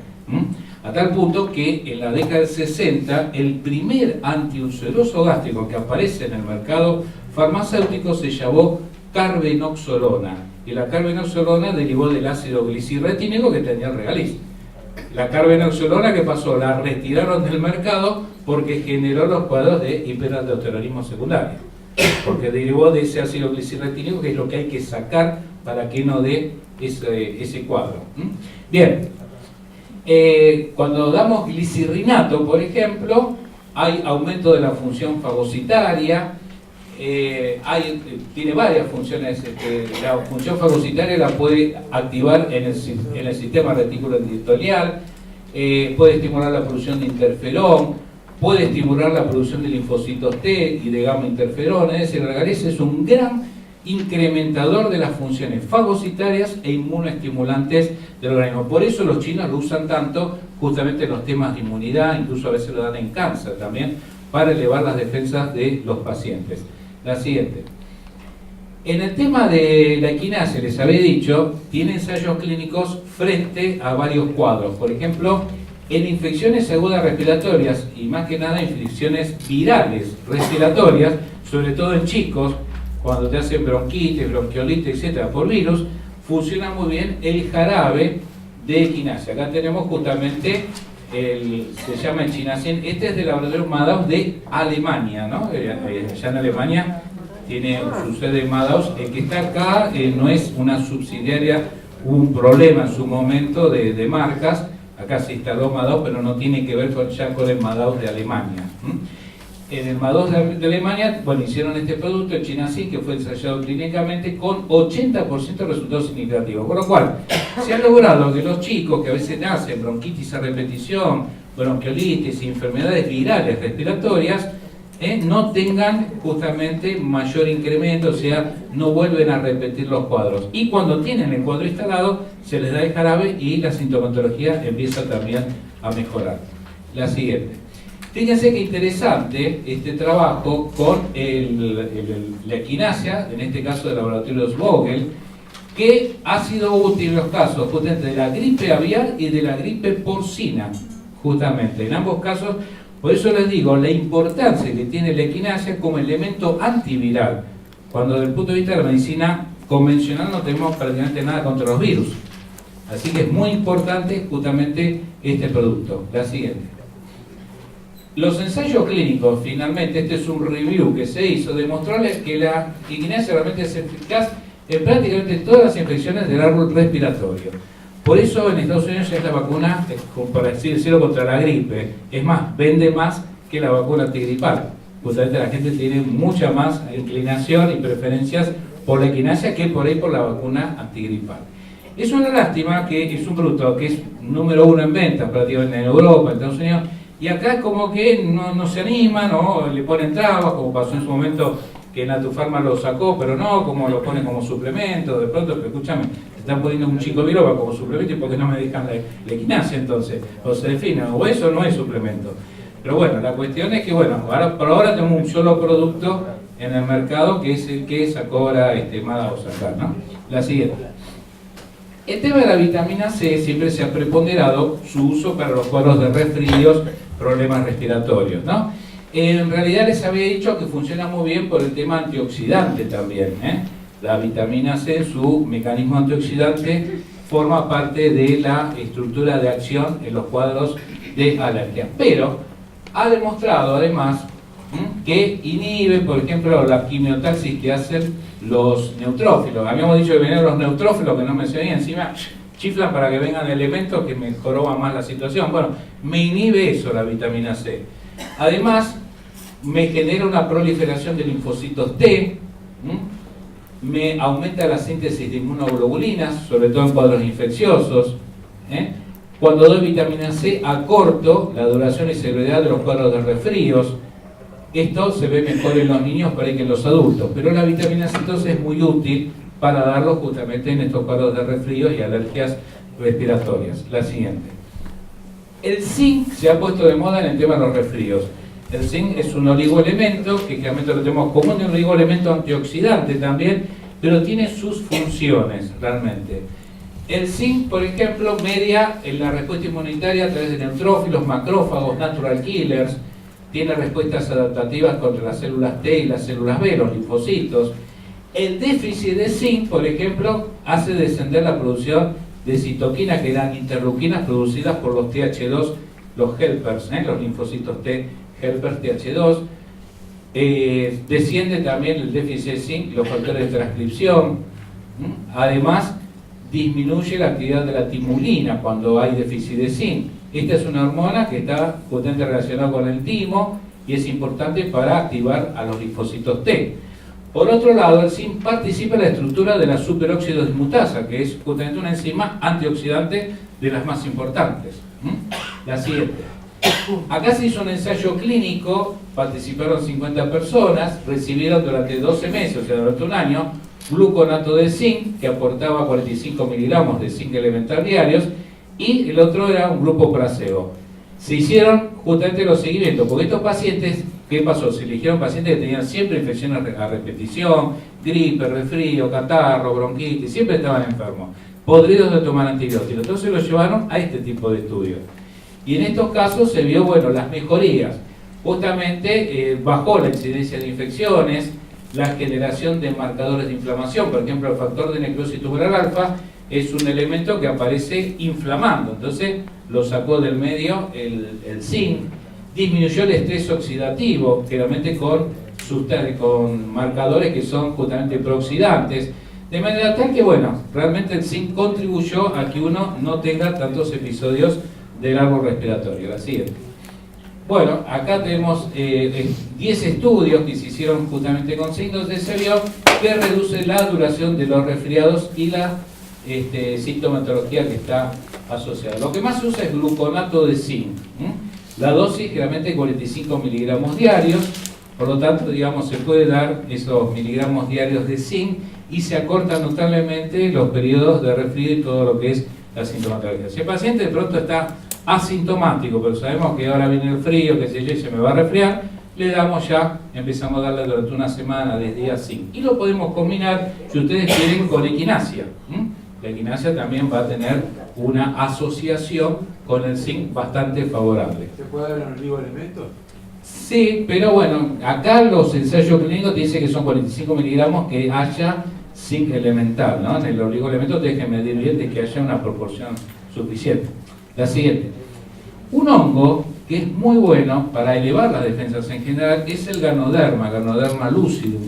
A tal punto que en la década del 60 el primer antiulceroso gástrico que aparece en el mercado farmacéutico se llamó carbenoxolona, y la carbenoxolona derivó del ácido glicirretínico que tenía el regaliz. La carbenoxolona, ¿qué pasó? La retiraron del mercado porque generó los cuadros de hiperaldosteronismo secundario, porque derivó de ese ácido glicirretínico, que es lo que hay que sacar para que no dé ese cuadro. Bien, cuando damos glicirrinato, por ejemplo, hay aumento de la función fagocitaria, tiene varias funciones. La función fagocitaria la puede activar en el sistema retículo endotelial, puede estimular la producción de interferón, puede estimular la producción de linfocitos T y de gamma interferón. Es decir, el regaliz es un gran incrementador de las funciones fagocitarias e inmunoestimulantes del organismo. Por eso los chinos lo usan tanto justamente en los temas de inmunidad, incluso a veces lo dan en cáncer también, para elevar las defensas de los pacientes. La siguiente. En el tema de la equinacia, les había dicho, tiene ensayos clínicos frente a varios cuadros. Por ejemplo, en infecciones agudas respiratorias y más que nada infecciones virales respiratorias, sobre todo en chicos, cuando te hacen bronquitis, bronquiolitis, etcétera, por virus, funciona muy bien el jarabe de equinacia. Acá tenemos justamente se llama el Chinacin. Este es del laboratorio Madaus de Alemania, ¿no? Allá en Alemania tiene su sede en Madaus. El que está acá no es una subsidiaria, hubo un problema en su momento de marcas. Acá se instaló Madaus, pero no tiene que ver ya con el Madaus de Alemania. En el Madaus de Alemania, bueno, hicieron este producto, el Chinacin, que fue ensayado clínicamente con 80% de resultados significativos. Por lo cual, se ha logrado que los chicos que a veces nacen bronquitis a repetición, bronquiolitis y enfermedades virales respiratorias, no tengan justamente mayor incremento, o sea, no vuelven a repetir los cuadros. Y cuando tienen el cuadro instalado, se les da el jarabe y la sintomatología empieza también a mejorar. La siguiente. Fíjense qué interesante este trabajo con la equinacia, en este caso del laboratorio Vogel, que ha sido útil en los casos justamente de la gripe aviar y de la gripe porcina, justamente. En ambos casos, por eso les digo, la importancia que tiene la equinacia como elemento antiviral, cuando desde el punto de vista de la medicina convencional no tenemos prácticamente nada contra los virus. Así que es muy importante justamente este producto. La siguiente. Los ensayos clínicos, finalmente, este es un review que se hizo, demostrarles que la equinacia realmente es eficaz en prácticamente todas las infecciones del árbol respiratorio. Por eso en Estados Unidos ya es la vacuna, para decirlo, contra la gripe. Es más, vende más que la vacuna antigripal. Justamente la gente tiene mucha más inclinación y preferencias por la equinacia que por ahí por la vacuna antigripal. Es una lástima que es un producto que es número 1 en ventas prácticamente en Europa, en Estados Unidos, y acá como que no se animan o le ponen trabas, como pasó en su momento que Natufarma lo sacó, pero no, como lo ponen como suplemento, de pronto, pero escúchame, te están poniendo un chico biloba como suplemento y ¿por qué no me dejan la equinacia entonces? O se define, o eso no es suplemento. Pero bueno, la cuestión es que bueno, por ahora tenemos un solo producto en el mercado que es el que sacó ahora Mada Osaka, ¿no? La siguiente. El tema de la vitamina C siempre se ha preponderado su uso para los cuadros de resfríos, problemas respiratorios, ¿no? En realidad les había dicho que funciona muy bien por el tema antioxidante también, ¿eh? La vitamina C, su mecanismo antioxidante, forma parte de la estructura de acción en los cuadros de alergia. Pero ha demostrado además que inhibe, por ejemplo, la quimiotaxis que hacen los neutrófilos. Habíamos dicho que venían los neutrófilos, que no mencioné, encima chiflan para que vengan elementos que mejoraban más la situación. Bueno, me inhibe eso la vitamina C. Además, me genera una proliferación de linfocitos T, me aumenta la síntesis de inmunoglobulinas, sobre todo en cuadros infecciosos. Cuando doy vitamina C, acorto la duración y severidad de los cuadros de resfríos. Esto se ve mejor en los niños para que en los adultos, pero la vitamina C entonces es muy útil para darlo justamente en estos cuadros de resfríos y alergias respiratorias. La siguiente. El zinc se ha puesto de moda en el tema de los resfríos. El zinc es un oligoelemento, que generalmente lo tenemos como un oligoelemento antioxidante también, pero tiene sus funciones realmente. El zinc, por ejemplo, media en la respuesta inmunitaria a través de neutrófilos, macrófagos, natural killers, tiene respuestas adaptativas contra las células T y las células B, los linfocitos. El déficit de zinc, por ejemplo, hace descender la producción de citoquinas, que eran interleuquinas producidas por los TH2, los helpers, los linfocitos T, helpers TH2. Desciende también el déficit de zinc, los factores de transcripción. Además, disminuye la actividad de la timulina cuando hay déficit de zinc. Esta es una hormona que está justamente relacionada con el timo y es importante para activar a los linfocitos T. Por otro lado, el zinc participa en la estructura de la superóxido dismutasa, que es justamente una enzima antioxidante de las más importantes. La siguiente. Acá se hizo un ensayo clínico, participaron 50 personas, recibieron durante 12 meses, o sea, durante un año, gluconato de zinc, que aportaba 45 miligramos de zinc elemental diarios, y el otro era un grupo placebo. Se hicieron justamente los seguimientos, porque estos pacientes, ¿qué pasó? Se eligieron pacientes que tenían siempre infecciones a repetición, gripe, resfrío, catarro, bronquitis, siempre estaban enfermos, podridos de tomar antibióticos. Entonces los llevaron a este tipo de estudios. Y en estos casos se vio, bueno, las mejorías. Justamente bajó la incidencia de infecciones, la generación de marcadores de inflamación, por ejemplo, el factor de necrosis tubular alfa es un elemento que aparece inflamando, entonces lo sacó del medio el zinc, disminuyó el estrés oxidativo, generalmente con marcadores que son justamente prooxidantes, de manera tal que, bueno, realmente el zinc contribuyó a que uno no tenga tantos episodios del árbol respiratorio. La siguiente. Bueno, acá tenemos 10 estudios que se hicieron justamente con zinc, donde se vio que reduce la duración de los resfriados y la sintomatología que está asociada. Lo que más se usa es gluconato de zinc. La dosis generalmente es 45 miligramos diarios, por lo tanto, digamos, se puede dar esos miligramos diarios de zinc y se acortan notablemente los periodos de resfrío y todo lo que es la sintomatología. Si el paciente de pronto está asintomático, pero sabemos que ahora viene el frío, que sé yo, y se me va a resfriar, le damos ya, empezamos a darle durante una semana, 10 días zinc. Y lo podemos combinar, si ustedes quieren, con equinacia. La equinacia también va a tener una asociación con el zinc bastante favorable. ¿Se puede dar en oligoelementos? Sí, pero bueno, acá los ensayos clínicos te dicen que son 45 miligramos que haya zinc elemental, ¿no? En el oligoelemento tienes que medir bien de que haya una proporción suficiente. La siguiente. Un hongo que es muy bueno para elevar las defensas en general es el Ganoderma lucidum.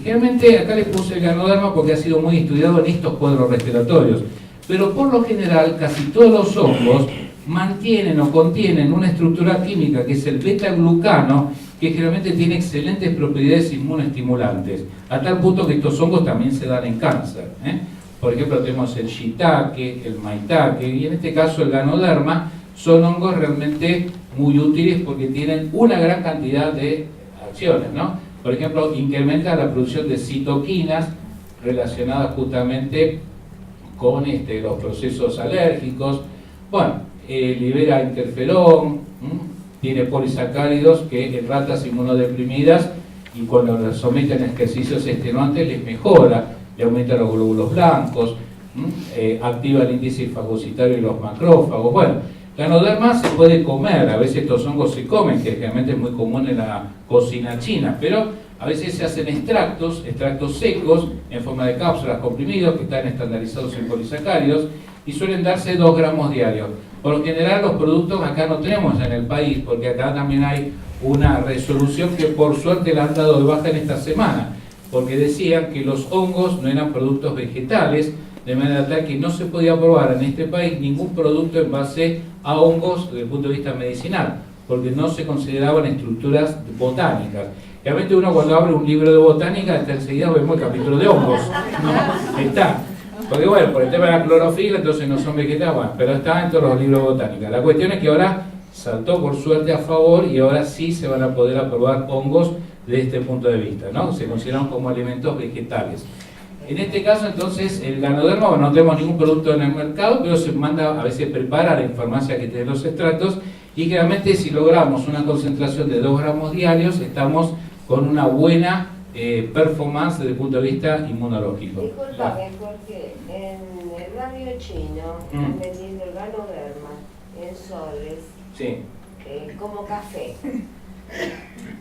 Generalmente acá les puse el Ganoderma porque ha sido muy estudiado en estos cuadros respiratorios, pero por lo general casi todos los hongos mantienen o contienen una estructura química que es el beta-glucano, que generalmente tiene excelentes propiedades inmunoestimulantes, a tal punto que estos hongos también se dan en cáncer. Por ejemplo, tenemos el shiitake, el maitake, y en este caso el Ganoderma, son hongos realmente muy útiles porque tienen una gran cantidad de acciones, ¿no? Por ejemplo, incrementa la producción de citoquinas relacionadas justamente con los procesos alérgicos. Bueno, libera interferón, tiene polisacáridos que en ratas inmunodeprimidas y cuando las someten a ejercicios extenuantes les mejora, le aumenta los glóbulos blancos, activa el índice fagocitario y los macrófagos. Bueno, Ganoderma se puede comer, a veces estos hongos se comen, que realmente es muy común en la cocina china, pero a veces se hacen extractos secos en forma de cápsulas comprimidos que están estandarizados en polisacáridos y suelen darse 2 gramos diarios. Por lo general los productos acá no tenemos en el país, porque acá también hay una resolución que por suerte la han dado de baja en esta semana, porque decían que los hongos no eran productos vegetales, de manera tal que no se podía probar en este país ningún producto en base a hongos desde el punto de vista medicinal, porque no se consideraban estructuras botánicas. Realmente uno cuando abre un libro de botánica, hasta enseguida vemos el capítulo de hongos. ¿No? Está. Porque bueno, por el tema de la clorofila, entonces no son vegetales, bueno, pero está en todos los libros de botánica. La cuestión es que ahora saltó por suerte a favor y ahora sí se van a poder aprobar hongos desde este punto de vista, ¿no? Se consideran como alimentos vegetales. En este caso, entonces, el Ganoderma, bueno, no tenemos ningún producto en el mercado, pero se manda a veces preparar en farmacia que tiene los extractos y generalmente si logramos una concentración de 2 gramos diarios, estamos con una buena performance desde el punto de vista inmunológico. Disculpame, porque en el barrio chino están vendiendo el Ganoderma en soles, sí, como café.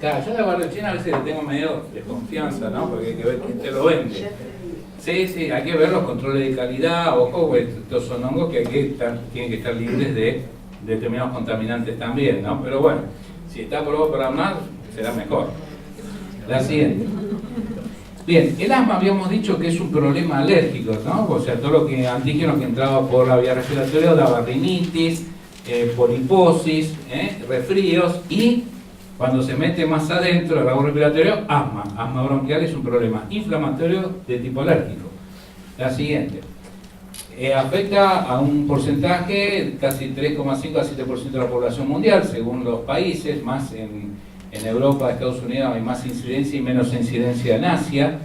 Claro, yo en el barrio chino a veces le tengo medio desconfianza, ¿no? Porque hay que ver quién te lo vende. Sí, sí, hay que ver los controles de calidad, ojo, pues estos son hongos que tienen que estar libres de determinados contaminantes también, ¿no? Pero bueno, si está aprobado para más, será mejor. La siguiente. Bien, el asma habíamos dicho que es un problema alérgico, ¿no? O sea, todo lo que antígenos que entraba por la vía respiratoria daba rinitis, poliposis, resfríos y cuando se mete más adentro del rabo respiratorio, asma. Asma bronquial es un problema inflamatorio de tipo alérgico. La siguiente. Afecta a un porcentaje, casi 3,5 a 7% de la población mundial, según los países, más en Europa, Estados Unidos hay más incidencia y menos incidencia en Asia.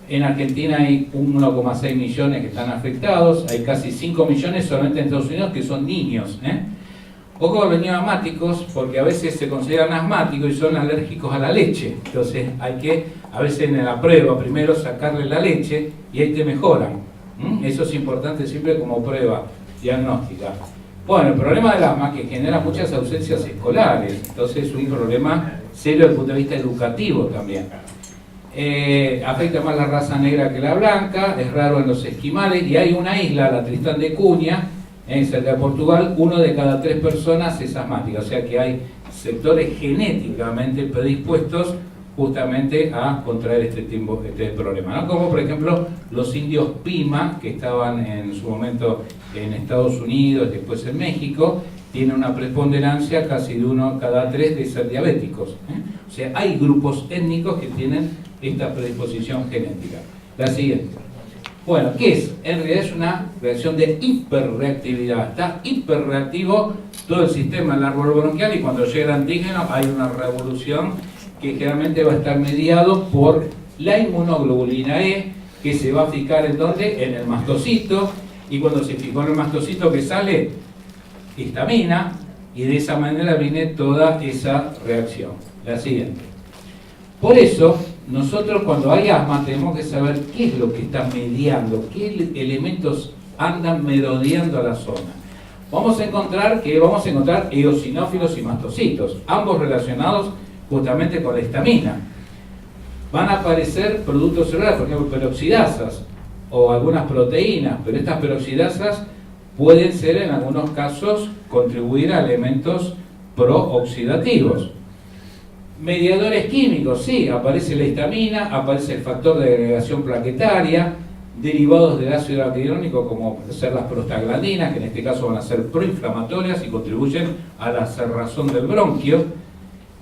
En Argentina hay 1,6 millones que están afectados, hay casi 5 millones solamente en Estados Unidos que son niños. Ojo con los niños asmáticos, porque a veces se consideran asmáticos y son alérgicos a la leche. Entonces hay que, a veces en la prueba, primero sacarle la leche y ahí te mejoran. Eso es importante siempre como prueba diagnóstica. Bueno, el problema del asma que genera muchas ausencias escolares, entonces es un problema serio desde el punto de vista educativo también. Afecta más la raza negra que la blanca, es raro en los esquimales y hay una isla, la Tristán de Cunha, cerca de Portugal, 1 de cada 3 personas es asmática, o sea que hay sectores genéticamente predispuestos justamente a contraer este problema, ¿no? Como por ejemplo los indios Pima, que estaban en su momento en Estados Unidos, después en México, tienen una preponderancia casi de 1 cada 3 de ser diabéticos. O sea, hay grupos étnicos que tienen esta predisposición genética. La siguiente. Bueno, ¿qué es? En realidad es una reacción de hiperreactividad. Está hiperreactivo todo el sistema del árbol bronquial y cuando llega el antígeno hay una revolución que generalmente va a estar mediado por la inmunoglobulina E, que se va a fijar en ¿dónde? En el mastocito, y cuando se fijó en el mastocito que sale histamina, y de esa manera viene toda esa reacción. La siguiente. Por eso, nosotros cuando hay asma tenemos que saber qué es lo que está mediando, qué elementos andan merodeando a la zona. Vamos a encontrar eosinófilos y mastocitos, ambos relacionados justamente con la histamina. Van a aparecer productos celulares, por ejemplo, peroxidasas o algunas proteínas, pero estas peroxidasas pueden ser en algunos casos contribuir a elementos prooxidativos. Mediadores químicos, sí, aparece la histamina, aparece el factor de agregación plaquetaria, derivados del ácido araquidónico como ser las prostaglandinas, que en este caso van a ser proinflamatorias y contribuyen a la cerrazón del bronquio,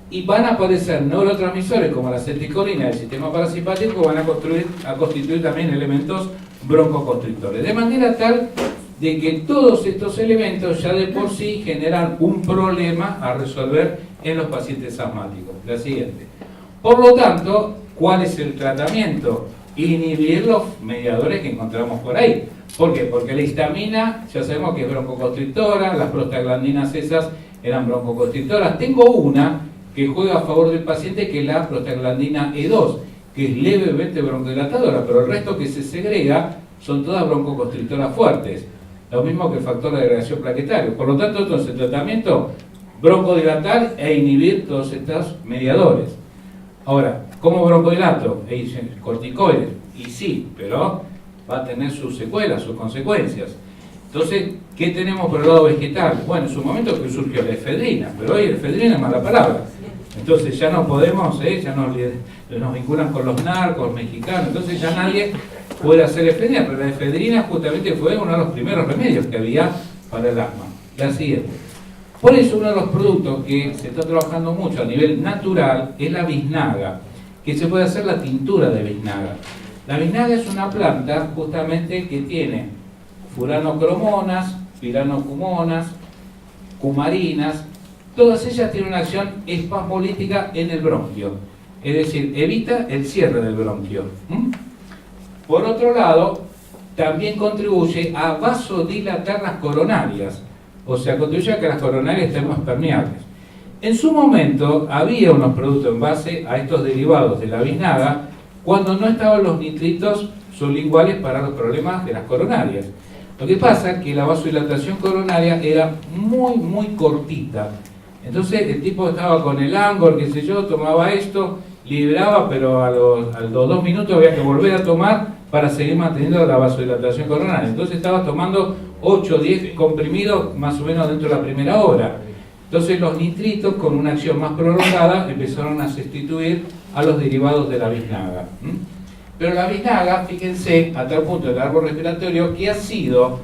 y van a aparecer neurotransmisores como la acetilcolina del sistema parasimpático, van a constituir también elementos broncoconstrictores, de manera tal de que todos estos elementos ya de por sí generan un problema a resolver en los pacientes asmáticos. La siguiente. Por lo tanto, ¿cuál es el tratamiento? Inhibir los mediadores que encontramos por ahí. ¿Por qué? Porque la histamina ya sabemos que es broncoconstrictora, las prostaglandinas esas eran broncoconstrictoras. Tengo una que juega a favor del paciente, que es la prostaglandina E2, que es levemente broncodilatadora, pero el resto que se segrega son todas broncoconstrictoras fuertes. Lo mismo que el factor de agregación plaquetario. Por lo tanto, entonces el tratamiento, broncodilatar e inhibir todos estos mediadores. Ahora, ¿cómo broncodilato? Corticoides. Y sí, pero va a tener sus secuelas, sus consecuencias. Entonces, ¿qué tenemos por el lado vegetal? Bueno, en su momento que surgió la efedrina, pero hoy la efedrina es mala palabra. Entonces ya no podemos, ya nos vinculan con los narcos mexicanos, entonces ya nadie puede hacer efedrina, pero la efedrina justamente fue uno de los primeros remedios que había para el asma. La siguiente. Por eso uno de los productos que se está trabajando mucho a nivel natural es la biznaga, que se puede hacer la tintura de biznaga. La biznaga es una planta justamente que tiene furanocromonas, piranocumonas, cumarinas, todas ellas tienen una acción espasmolítica en el bronquio, es decir, evita el cierre del bronquio. Por otro lado, también contribuye a vasodilatar las coronarias, o sea, contribuye a que las coronarias estén más permeables. En su momento había unos productos en base a estos derivados de la biznaga cuando no estaban los nitritos sublinguales para los problemas de las coronarias. Lo que pasa es que la vasodilatación coronaria era muy cortita. Entonces el tipo estaba con el Angor, qué sé yo, tomaba esto, liberaba, pero a los 2 minutos había que volver a tomar para seguir manteniendo la vasodilatación coronaria. Entonces estaba tomando 8 o 10 comprimidos más o menos dentro de la primera hora. Entonces los nitritos, con una acción más prolongada, empezaron a sustituir a los derivados de la biznaga. Pero la biznaga, fíjense, a tal punto del árbol respiratorio, que ha sido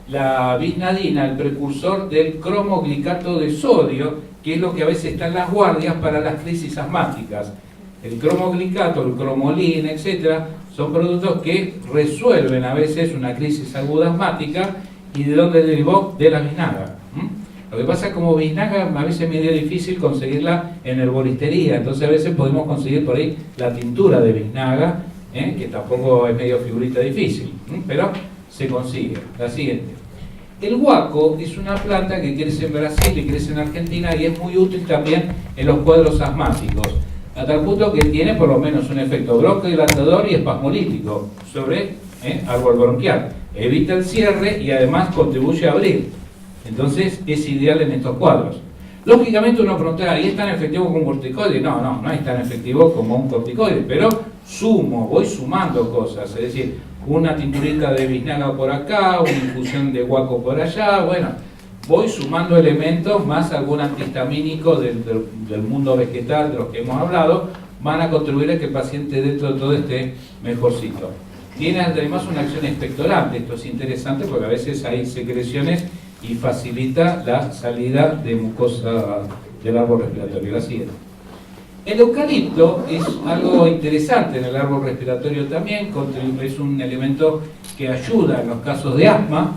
la bisnadina el precursor del cromoglicato de sodio, que es lo que a veces está en las guardias para las crisis asmáticas. El cromoglicato, el cromolín, etcétera, son productos que resuelven a veces una crisis aguda asmática. ¿Y de dónde derivó? De la biznaga. Lo que pasa es que como biznaga a veces es medio difícil conseguirla en herboristería, entonces a veces podemos conseguir por ahí la tintura de biznaga, que tampoco es medio figurita difícil, pero se consigue. La siguiente. El guaco es una planta que crece en Brasil y crece en Argentina y es muy útil también en los cuadros asmáticos, a tal punto que tiene por lo menos un efecto broncodilatador y espasmolítico sobre árbol bronquial. Evita el cierre y además contribuye a abrir. Entonces es ideal en estos cuadros. Lógicamente uno preguntará, ¿y es tan efectivo como un corticoide? No es tan efectivo como un corticoide, pero voy sumando cosas, es decir, una tinturita de biznaga por acá, una infusión de guaco por allá, bueno, voy sumando elementos más algún antihistamínico del mundo vegetal de los que hemos hablado, van a contribuir a que el paciente dentro de todo esté mejorcito. Tiene además una acción expectorante, esto es interesante porque a veces hay secreciones y facilita la salida de mucosa del árbol respiratorio. La siguiente. El eucalipto es algo interesante en el árbol respiratorio también, es un elemento que ayuda en los casos de asma.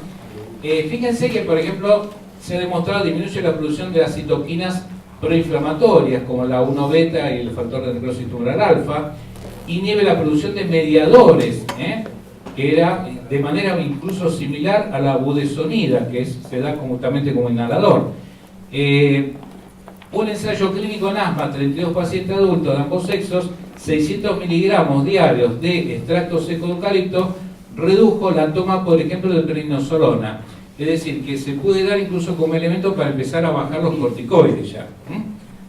Fíjense que, por ejemplo, se ha demostrado que disminuye la producción de las citoquinas proinflamatorias, como la 1-beta y el factor de necrosis tumoral alfa, inhibe la producción de mediadores, que era de manera incluso similar a la budesonida, que se da justamente como inhalador. Un ensayo clínico en asma, 32 pacientes adultos de ambos sexos, 600 miligramos diarios de extracto seco de eucalipto, redujo la toma, por ejemplo, de prednisolona. Es decir, que se puede dar incluso como elemento para empezar a bajar los corticoides ya.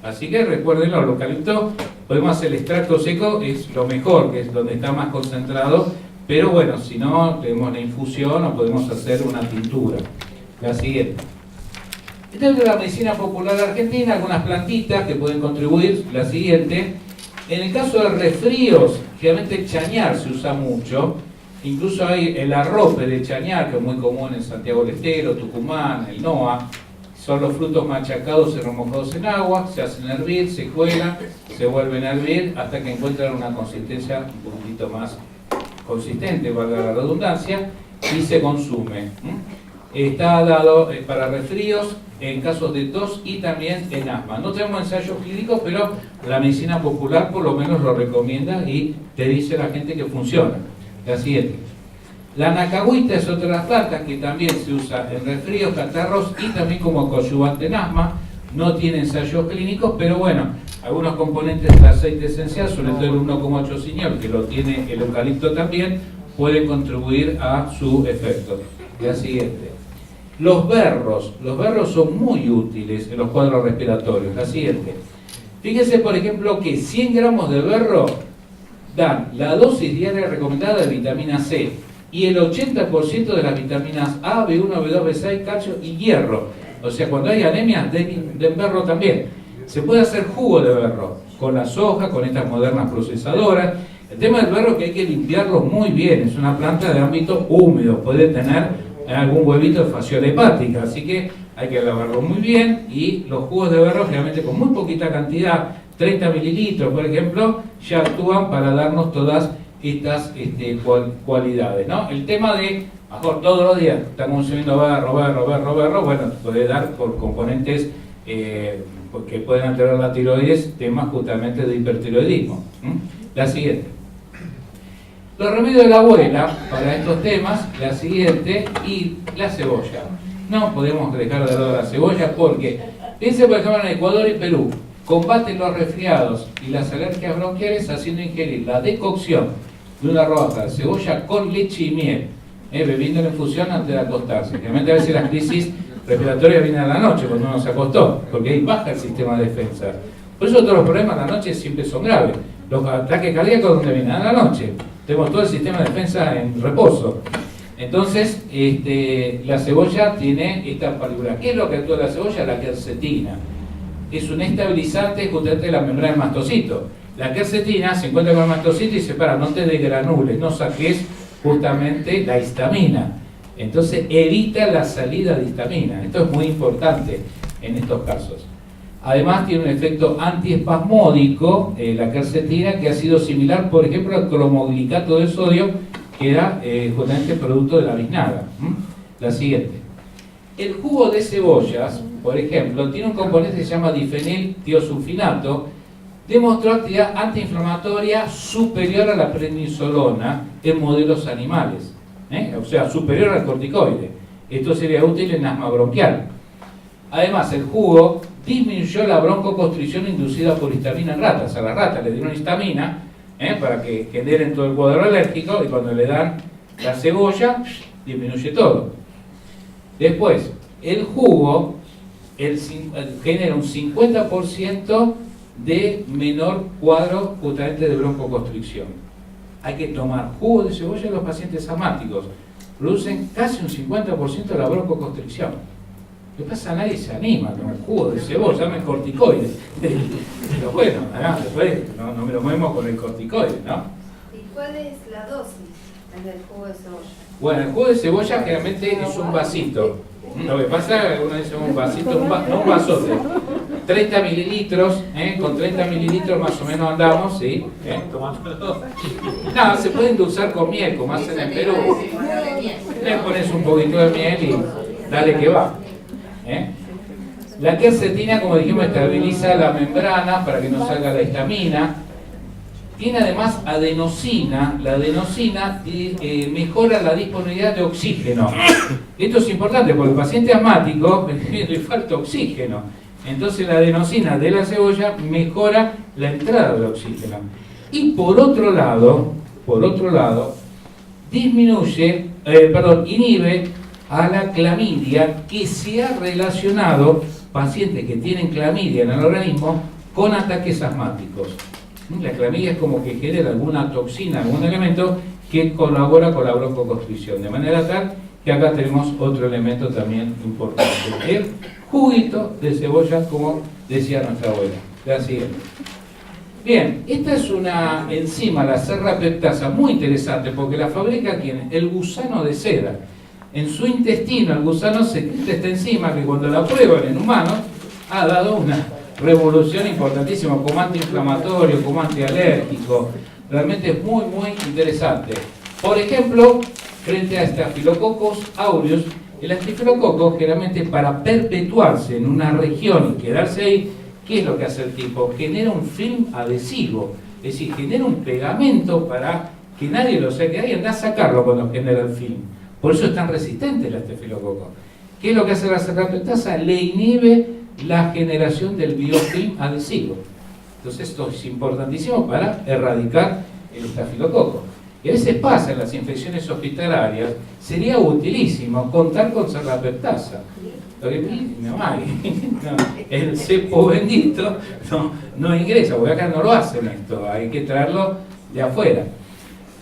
Así que recuérdenlo, el eucalipto, podemos hacer el extracto seco, es lo mejor, que es donde está más concentrado, pero bueno, si no, tenemos la infusión o podemos hacer una tintura. La siguiente. Esta es de la medicina popular argentina, algunas plantitas que pueden contribuir. La siguiente. En el caso de resfríos, generalmente el chañar se usa mucho. Incluso hay el arrope de chañar, que es muy común en Santiago del Estero, Tucumán, el NOA. Son los frutos machacados y remojados en agua, se hacen hervir, se cuelan, se vuelven a hervir hasta que encuentran una consistencia un poquito más consistente, valga la redundancia, y se consume. Está dado para resfríos, en casos de tos y también en asma. No tenemos ensayos clínicos, pero la medicina popular por lo menos lo recomienda y te dice a la gente que funciona. La siguiente. La anacahuita es otra de las plantas que también se usa en resfríos, catarros y también como coadyuvante en asma. No tiene ensayos clínicos, pero bueno, algunos componentes del aceite esencial, sobre todo el 1,8 ciñol, que lo tiene el eucalipto también, pueden contribuir a su efecto. La siguiente. Los berros son muy útiles en los cuadros respiratorios. La siguiente. Fíjense, por ejemplo, que 100 gramos de berro dan la dosis diaria recomendada de vitamina C y el 80% de las vitaminas A, B1, B2, B6, calcio y hierro. O sea, cuando hay anemia, den berro también. Se puede hacer jugo de berro con la soja, con estas modernas procesadoras. El tema del berro es que hay que limpiarlo muy bien. Es una planta de ámbito húmedo. Puede tener algún huevito de fasciola hepática, así que hay que lavarlo muy bien. Y los jugos de berro, generalmente con muy poquita cantidad, 30 mililitros por ejemplo, ya actúan para darnos todas estas cualidades, ¿no? El tema de, mejor todos los días estamos consumiendo berro, bueno, puede dar por componentes que pueden alterar la tiroides, temas justamente de hipertiroidismo. La siguiente. Los remedios de la abuela para estos temas, la siguiente, y la cebolla. No podemos dejar de lado la cebolla porque, piensen por ejemplo en Ecuador y Perú, combaten los resfriados y las alergias bronquiales haciendo ingerir la decocción de una rodaja de cebolla con leche y miel, bebiendo la infusión antes de acostarse. Realmente a veces las crisis respiratorias vienen a la noche cuando uno se acostó, porque ahí baja el sistema de defensa. Por eso todos los problemas a la noche siempre son graves. Los ataques cardíacos, ¿dónde vienen? A la noche. Tenemos todo el sistema de defensa en reposo. Entonces, la cebolla tiene esta particularidad. ¿Qué es lo que actúa la cebolla? La quercetina. Es un estabilizante justamente de la membrana del mastocito. La quercetina se encuentra con el mastocito y se para, no te desgranules, no saques justamente la histamina. Entonces, evita la salida de histamina. Esto es muy importante en estos casos. Además tiene un efecto antiespasmódico, la quercetina, que ha sido similar, por ejemplo, al cromoglicato de sodio, que era justamente producto de la biznaga. La siguiente. El jugo de cebollas, por ejemplo, tiene un componente que se llama difeniltiosulfinato, demostró actividad antiinflamatoria superior a la prednisolona en modelos animales, o sea, superior al corticoide. Esto sería útil en asma bronquial. Además, el jugo disminuyó la broncoconstricción inducida por histamina en ratas. A las ratas le dieron histamina para que generen todo el cuadro alérgico y cuando le dan la cebolla, disminuye todo. Después, el jugo genera un 50% de menor cuadro justamente de broncoconstricción. Hay que tomar jugo de cebolla en los pacientes asmáticos. Producen casi un 50% de la broncoconstricción. ¿Qué pasa? Nadie se anima con el jugo de cebolla, llama el corticoide. Pero bueno, después no me lo movemos con el corticoide, ¿no? ¿Y cuál es la dosis del jugo de cebolla? Bueno, el jugo de cebolla generalmente es un vasito. Lo que pasa es que algunos dicen un vasito, no un vasote. 30 mililitros, con 30 mililitros más o menos andamos, ¿sí? No, se puede endulzar con miel, como hacen en Perú. Le pones un poquito de miel y dale que va. La quercetina, como dijimos, estabiliza la membrana para que no salga la histamina. tiene además adenosina. La adenosina mejora la disponibilidad de oxígeno. Esto es importante porque al paciente asmático le falta oxígeno. Entonces la adenosina de la cebolla mejora la entrada del oxígeno. Y por otro lado, inhibe a la clamidia, que se ha relacionado pacientes que tienen clamidia en el organismo con ataques asmáticos. La clamidia es como que genera alguna toxina, algún elemento que colabora con la broncoconstricción, de manera tal que acá tenemos otro elemento también importante, el juguito de cebolla, como decía nuestra abuela. La siguiente. Bien, esta es una enzima, la serrapeptasa, muy interesante porque la fabrica ¿quién? El gusano de seda. En su intestino el gusano secreta esta enzima que cuando la prueban en humanos ha dado una revolución importantísima como antiinflamatorio, como antialérgico. Realmente es muy interesante. Por ejemplo, frente a Staphylococcus aureus, el estafilococo generalmente para perpetuarse en una región y quedarse ahí, ¿qué es lo que hace el tipo? Genera un film adhesivo, es decir, genera un pegamento para que nadie lo saque ahí, anda a sacarlo cuando genera el film. Por eso es tan resistente el estafilococo. ¿Qué es lo que hace la serrapeptasa? Le inhibe la generación del biofilm adhesivo. Entonces esto es importantísimo para erradicar el estafilococo. Y a veces pasa en las infecciones hospitalarias, sería utilísimo contar con serrapeptasa. El cepo bendito no ingresa, porque acá no lo hacen esto, hay que traerlo de afuera.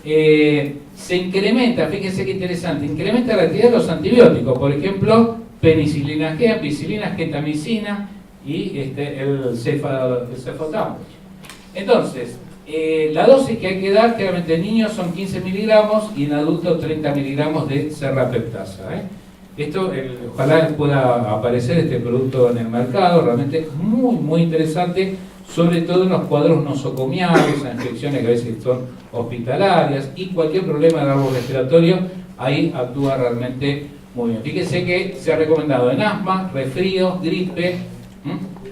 Se incrementa, fíjense qué interesante, incrementa la actividad de los antibióticos, por ejemplo, penicilina G, ampicilina, gentamicina y el cefotamo. Entonces, la dosis que hay que dar, claramente en niños son 15 miligramos y en adultos 30 miligramos de serrapeptasa. Esto, ojalá pueda aparecer este producto en el mercado, realmente es muy interesante, sobre todo en los cuadros nosocomiales, en infecciones que a veces son hospitalarias y cualquier problema del árbol respiratorio, ahí actúa realmente muy bien. Fíjense que se ha recomendado en asma, resfríos, gripe,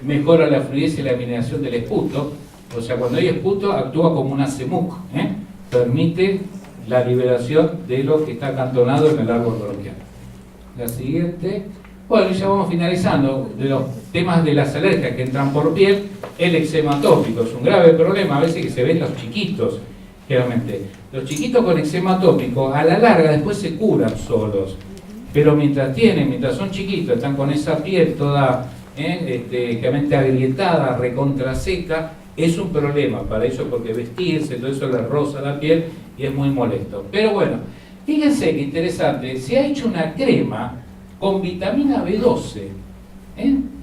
mejora la fluidez y la eliminación del esputo, o sea, cuando hay esputo actúa como una CEMUC, permite la liberación de lo que está acantonado en el árbol bronquial. La siguiente. Bueno, ya vamos finalizando. De los temas de las alergias que entran por piel, el eczema atópico es un grave problema, a veces que se ven los chiquitos, generalmente. Los chiquitos con eczema atópico, a la larga después se curan solos, pero mientras son chiquitos, están con esa piel toda generalmente agrietada, recontra seca, es un problema para ellos porque vestirse, todo eso les roza la piel y es muy molesto. Pero bueno, fíjense qué interesante, se ha hecho una crema con vitamina B12.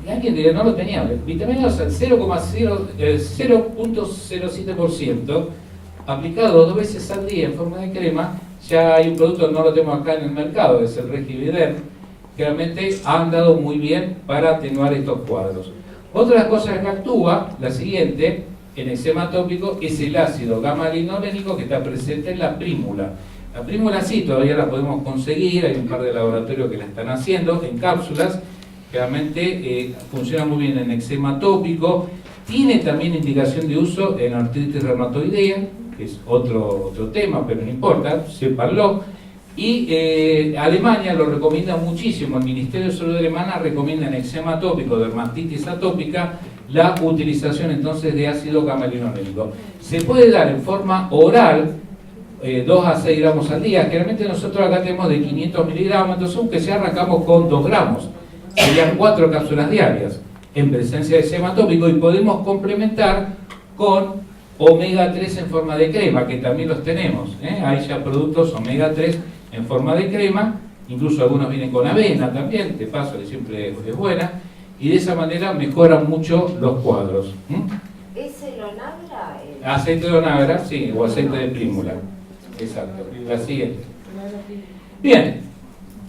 Alguien diría, no lo tenía. Vitamina B12 al 0,07%, aplicado 2 veces al día en forma de crema. Ya hay un producto, no lo tenemos acá en el mercado, es el Regivider, que realmente ha andado muy bien para atenuar estos cuadros. Otra de las cosas que actúa, la siguiente, en eczema atópico, es el ácido gamma-linolénico que está presente en la prímula. La prímula sí, todavía la podemos conseguir, hay un par de laboratorios que la están haciendo en cápsulas, realmente funciona muy bien en eczema atópico, tiene también indicación de uso en artritis reumatoidea, que es otro tema, pero no importa, sépanlo. Y Alemania lo recomienda muchísimo, el Ministerio de Salud alemana recomienda en eczema atópico, dermatitis atópica, la utilización entonces de ácido gamma-linolénico. Se puede dar en forma oral, 2 a 6 gramos al día. Generalmente nosotros acá tenemos de 500 miligramos, entonces aunque sea arrancamos con 2 gramos, serían 4 cápsulas diarias en presencia de eczema atópico y podemos complementar con omega 3 en forma de crema, que también los tenemos. Hay ya productos omega 3 en forma de crema, incluso algunos vienen con avena también, de paso que siempre es buena, y de esa manera mejoran mucho los cuadros. ¿Es el Onagra? Aceite de Onagra, sí, o aceite de prímula. Exacto. La siguiente. Bien,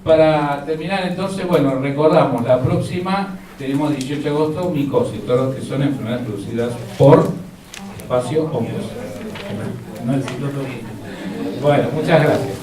para terminar entonces, bueno, recordamos, la próxima tenemos 18 de agosto, micosis, todo lo que son enfermedades producidas por espacio óseos. Bueno, muchas gracias.